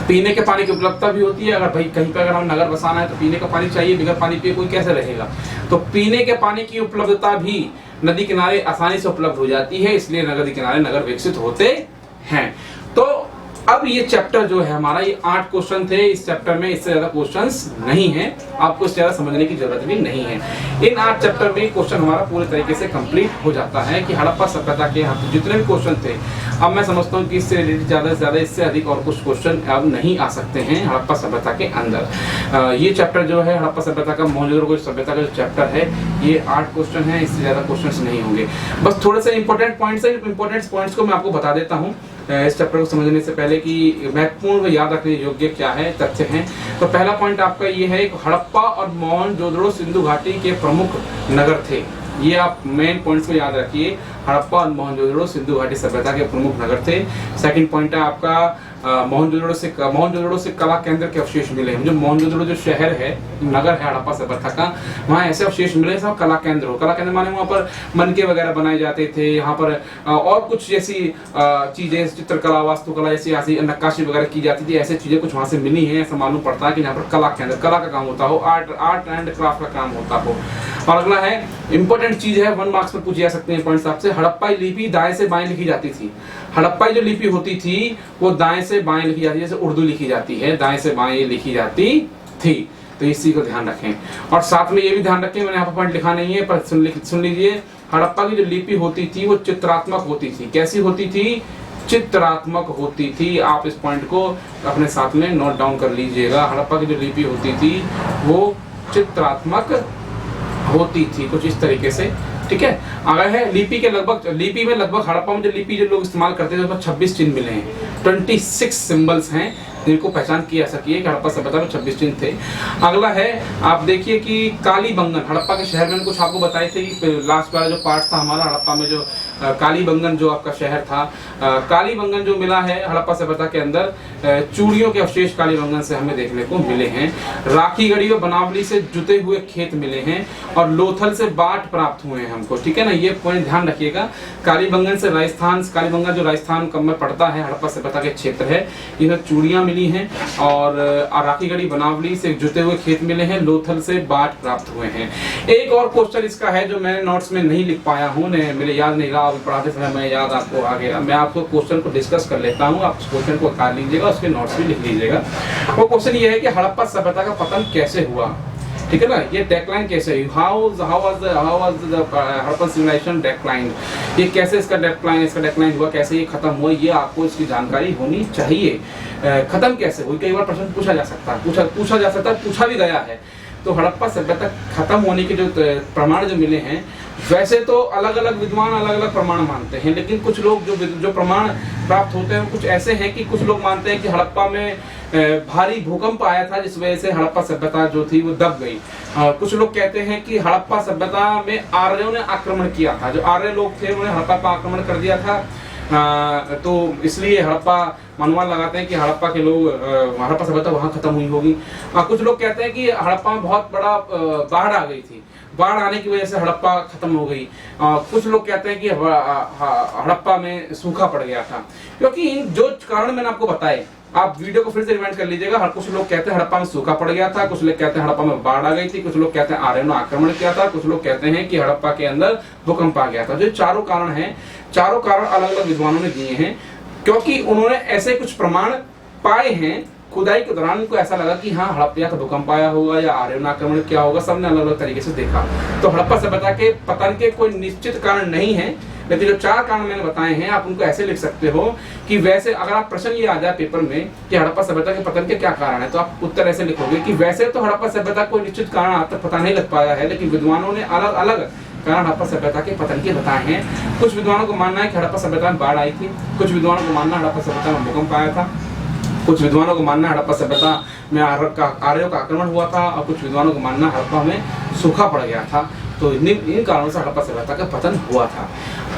पीने के पानी की उपलब्धता भी होती है। अगर भाई कहीं पर अगर हम नगर बसाना है तो पीने का पानी चाहिए, बगैर पानी पिए कोई कैसे रहेगा। तो पीने के पानी की उपलब्धता भी नदी किनारे आसानी से उपलब्ध हो जाती है, इसलिए नदी किनारे नगर विकसित होते हैं। तो अब ये चैप्टर जो है हमारा, ये 8 क्वेश्चन थे इस चैप्टर में, इससे ज्यादा क्वेश्चंस नहीं है, आपको इससे ज्यादा समझने की जरूरत भी नहीं है। इन 8 चैप्टर में क्वेश्चन हमारा पूरे तरीके से कंप्लीट हो जाता है कि हड़प्पा सभ्यता के यहाँ जितने भी क्वेश्चन थे, अब मैं समझता हूँ कि इससे रिलेटेड ज्यादा से ज्यादा इससे अधिक और कुछ क्वेश्चन अब नहीं आ सकते हैं हड़प्पा सभ्यता के अंदर। ये चैप्टर जो है हड़प्पा सभ्यता का, मोहनजोदड़ो सभ्यता का जो चैप्टर है, ये 8 क्वेश्चन है, इससे ज्यादा क्वेश्चन नहीं होंगे। बस थोड़े से इंपॉर्टेंट पॉइंट्स को मैं आपको बता देता हूँ इस चैप्टर को समझने से पहले कि महत्वपूर्ण याद रखने योग्य क्या है, तथ्य हैं। तो पहला पॉइंट आपका ये है कि हड़प्पा और मोहनजोदड़ो सिंधु घाटी के प्रमुख नगर थे। ये आप मेन पॉइंट्स को याद रखिए, हड़प्पा और मोहनजोदड़ो सिंधु घाटी सभ्यता के प्रमुख नगर थे। सेकंड पॉइंट है आपका मोहनजोदड़ो से कला केंद्र के अवशेष मिले हैं। जो मोहनजोदड़ो जो शहर है, नगर है हड़प्पा सभ्यता का, वहाँ ऐसे अवशेष मिले सब कला केंद्र हो। कला केंद्र माने वहाँ पर मनके वगैरह बनाए जाते थे, यहाँ पर और कुछ जैसी चीजें, चित्रकला, वास्तुकला जैसी ऐसी नक्काशी वगैरह की जाती थी, ऐसी चीजें कुछ वहाँ से मिली हैं। ऐसा मालूम पड़ता है कि यहाँ पर कला केंद्र, कला का काम होता हो, आर्ट एंड क्राफ्ट का काम होता हो। और अगला है इंपॉर्टेंट चीज है, 1 मार्क्स में पूछे जा सकते हैं पॉइंट्स आपसे, हड़प्पाई लिपि दाएं से बाएं लिखी जाती थी। हड़प्पाई जो लिपि होती थी वो दाएं से से बाएं लिखी जाती है, जैसे उर्दू लिखी जाती है, दाएं से बाएं ये लिखी जाती थी। तो इसी को ध्यान रखें। और साथ में ये भी ध्यान रखें, मैंने यहाँ पर पॉइंट लिखा नहीं है पर सुन लीजिए, हड़प्पा की जो लिपि होती थी वो चित्रात्मक होती थी। कैसी होती थी? चित्रात्मक होती थी। आप इस पॉइंट को अपने साथ में नोट डाउन कर लीजिएगा। हड़प्पा की जो लिपि होती थी वो चित्रात्मक होती थी, कुछ इस तरीके से, ठीक है। अगर है लिपि में लगभग हड़प्पा में जो लिपि जो लोग इस्तेमाल करते थे उसमें 26 चिन्ह मिले हैं, 26 सिंबल्स हैं जिनको पहचान की जा सकी है कि हड़प्पा सभ्यता में 26 चिन्ह थे। अगला है, आप देखिए कि कालीबंगन, हड़प्पा के शहर में कुछ आपको बताए थे कि लास्ट वाला जो पार्ट था हमारा हड़प्पा में, जो कालीबंगन जो आपका शहर था, कालीबंगन जो मिला है हड़प्पा सभ्यता के अंदर, चूड़ियों के अवशेष कालीबंगन से हमें देखने को मिले हैं। राखीगढ़ी और बनावली से जुते हुए खेत मिले हैं और लोथल से बाट प्राप्त हुए हैं हमको, ठीक है ना। ये पॉइंट ध्यान रखिएगा। कालीबंगन से राजस्थान, कालीबंगन जो राजस्थान में पड़ता है, हड़प्पा सभ्यता के क्षेत्र है, इधर चूड़ियां मिली हैं और राखीगढ़ी बनावली से जुते हुए खेत मिले हैं, लोथल से बाट प्राप्त हुए हैं। एक और क्वेश्चन इसका है जो मैंने नोट्स में नहीं लिख पाया हूँ, मेरे याद नहीं रहा, पढ़ाते समय मैं याद आपको आ गया। मैं आपको क्वेश्चन को डिस्कस कर लेता हूँ, आप क्वेश्चन को कर लीजिएगा, उसके नोट्स भी लिख लीजिएगा। वो क्वेश्चन ये है कि हड़प्पा सभ्यता का पतन कैसे हुआ, ठीक है ना। ये डेक्लाइन कैसे हुई, how was the Harappan civilization decline, ये कैसे इसका डेक्लाइन हुआ, कैसे ये खत्म हुआ, ये आपको इसकी जानकारी होनी चाहिए। खत्म कैसे हुई, कई बार प्रश्न पूछा जा सकता है, पूछा भी गया है। तो हड़प्पा सभ्यता खत्म होने के जो प्रमाण जो मिले हैं, वैसे तो अलग अलग विद्वान अलग अलग प्रमाण मानते हैं, लेकिन कुछ लोग जो प्रमाण प्राप्त होते हैं कुछ ऐसे हैं कि कुछ लोग मानते हैं कि हड़प्पा में भारी भूकंप आया था जिस वजह से हड़प्पा सभ्यता जो थी वो दब गई। कुछ लोग कहते हैं कि हड़प्पा सभ्यता में आर्यों ने आक्रमण किया था, जो आर्य लोग थे उन्होंने हड़प्पा पर आक्रमण कर दिया था, तो इसलिए हड़प्पा अनुमान लगाते हैं कि हड़प्पा के लोग, हड़प्पा सभ्यता वहां खत्म हुई होगी। कुछ लोग कहते हैं कि हड़प्पा में बहुत बड़ा बाढ़ आ गई थी, बाढ़ आने की वजह से हड़प्पा खत्म हो गई। कुछ लोग कहते हैं कि हड़प्पा में सूखा पड़ गया था, क्योंकि इन जो कारण मैंने आपको बताए, आप वीडियो को फिर से रिवाइंड कर लीजिएगा। कुछ लोग कहते हैं हड़प्पा में सूखा पड़ गया था, कुछ लोग कहते हैं हड़प्पा में बाढ़ आ गई थी, कुछ लोग कहते हैं आर्यों ने आक्रमण किया था, कुछ लोग कहते हैं कि हड़प्पा के अंदर भूकंप आ गया था। जो चारों कारण हैं, चारों कारण अलग अलग विद्वानों ने दिए हैं, क्योंकि उन्होंने ऐसे कुछ प्रमाण पाए हैं खुदाई के दौरान। उनको ऐसा लगा कि हाँ हड़प्पा का भूकंप आया होगा या आर्यों ने आक्रमण किया होगा, सबने अलग अलग तरीके से देखा। तो हड़प्पा सभ्यता के पतन के कोई निश्चित कारण नहीं है, लेकिन जो चार कारण मैंने बताए हैं आप उनको ऐसे लिख सकते हो कि वैसे अगर आप प्रश्न ये आ जाए पेपर में कि हड़प्पा सभ्यता के पतन के क्या कारण है, तो आप उत्तर ऐसे लिखोगे कि वैसे तो हड़प्पा सभ्यता कोई निश्चित कारण आज तक पता नहीं लग पाया है, लेकिन विद्वानों ने अलग अलग कारण हड़प्पा सभ्यता के पतन के बताए हैं। कुछ विद्वानों को मानना है कि हड़प्पा सभ्यता में बाढ़ आई थी, कुछ विद्वानों को मानना हड़प्पा सभ्यता में भूकंप आया था, कुछ विद्वानों को मानना हड़प्पा सभ्यता में आर्यों का आक्रमण हुआ था, और कुछ विद्वानों को मानना हड़प्पा में सूखा पड़ गया था। तो इन कारणों से हड़प्पा सभ्यता का पतन हुआ था।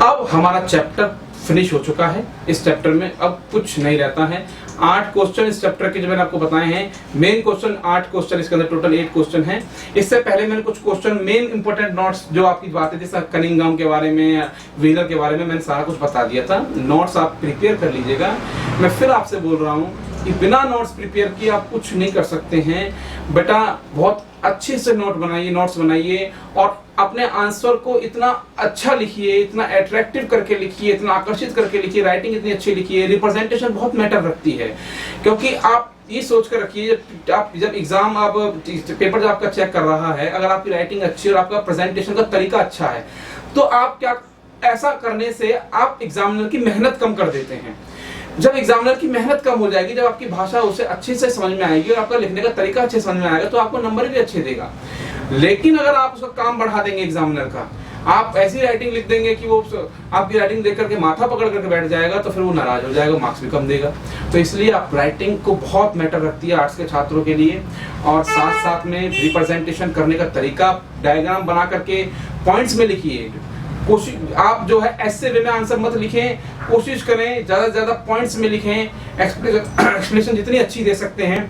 अब हमारा चैप्टर फिनिश हो चुका है। इस चैप्टर में अब कुछ नहीं रहता है। 8 क्वेश्चन इस चैप्टर के जो मैंने आपको बताए हैं, मेन क्वेश्चन 8 क्वेश्चन, इसके अंदर टोटल 8 क्वेश्चन हैं। इससे पहले मैंने कुछ क्वेश्चन मेन इंपॉर्टेंट नोट्स जो आपकी बातें थी कनिंघम के बारे में, व्हीलर के बारे में, मैंने सारा कुछ बता दिया था। नोट्स आप प्रिपेयर कर लीजिएगा। मैं फिर आपसे बोल रहा हूँ कि बिना नोट्स प्रिपेयर किए आप कुछ नहीं कर सकते हैं। बेटा बहुत अच्छे से नोट्स बनाइए और अपने आंसर को इतना अच्छा लिखिए, इतना अट्रैक्टिव करके लिखिए, इतना आकर्षित करके लिखिए, राइटिंग इतनी अच्छी लिखिए। रिप्रेजेंटेशन बहुत मैटर रखती है, क्योंकि आप ये सोच कर रखिए जब एग्जाम आप पेपर जब आपका चेक कर रहा है, अगर आपकी राइटिंग अच्छी और आपका प्रेजेंटेशन का तरीका अच्छा है, तो आप क्या ऐसा करने से आप एग्जामिनर की मेहनत कम कर देते हैं। जब एग्जामिनर की मेहनत कम हो जाएगी, जब आपकी भाषा उसे अच्छे से समझ में आएगी और आपका लिखने का तरीका अच्छे समझ में आएगा, तो आपको नंबर भी अच्छे देगा। लेकिन अगर आप उसका काम बढ़ा देंगे एग्जामिनर का, आप ऐसी राइटिंग लिख देंगे कि वो आपकी राइटिंग देख करके माथा पकड़ करके बैठ जाएगा, तो फिर वो नाराज हो जाएगा, मार्क्स भी कम देगा। तो इसलिए आप राइटिंग को बहुत मैटर रखती है आर्ट्स के छात्रों के लिए। और साथ साथ में रिप्रेजेंटेशन करने का तरीका, डायग्राम बना करके पॉइंट्स में लिखिए। कोशिश आप जो है ऐसे वे में आंसर मत लिखें, कोशिश करें ज़्यादा से ज़्यादा पॉइंट्स में लिखें। एक्सप्लेनेशन जितनी अच्छी दे सकते हैं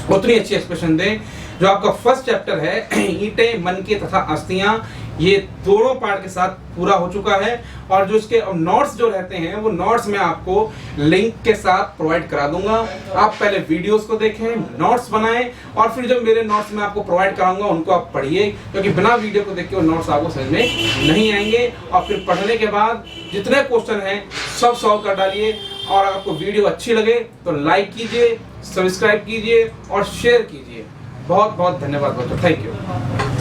उतनी अच्छी एक्सप्लेनेशन दें। जो आपका फर्स्ट चैप्टर है ईंटें, मनके तथा अस्थियां, ये दोनों पार्ट के साथ पूरा हो चुका है। और जो इसके नोट्स जो रहते हैं वो नोट्स मैं आपको लिंक के साथ प्रोवाइड करा दूंगा। आप पहले वीडियोस को देखें, नोट्स बनाएं, और फिर जो मेरे नोट्स मैं आपको प्रोवाइड कराऊंगा उनको आप पढ़िए, क्योंकि बिना वीडियो को देख के वो नोट्स आपको समझ में नहीं आएंगे। और फिर पढ़ने के बाद जितने क्वेश्चन हैं सब सॉल्व कर डालिए। और अगर आपको वीडियो अच्छी लगे तो लाइक कीजिए, सब्सक्राइब कीजिए और शेयर कीजिए। बहुत बहुत धन्यवाद बच्चों, थैंक यू।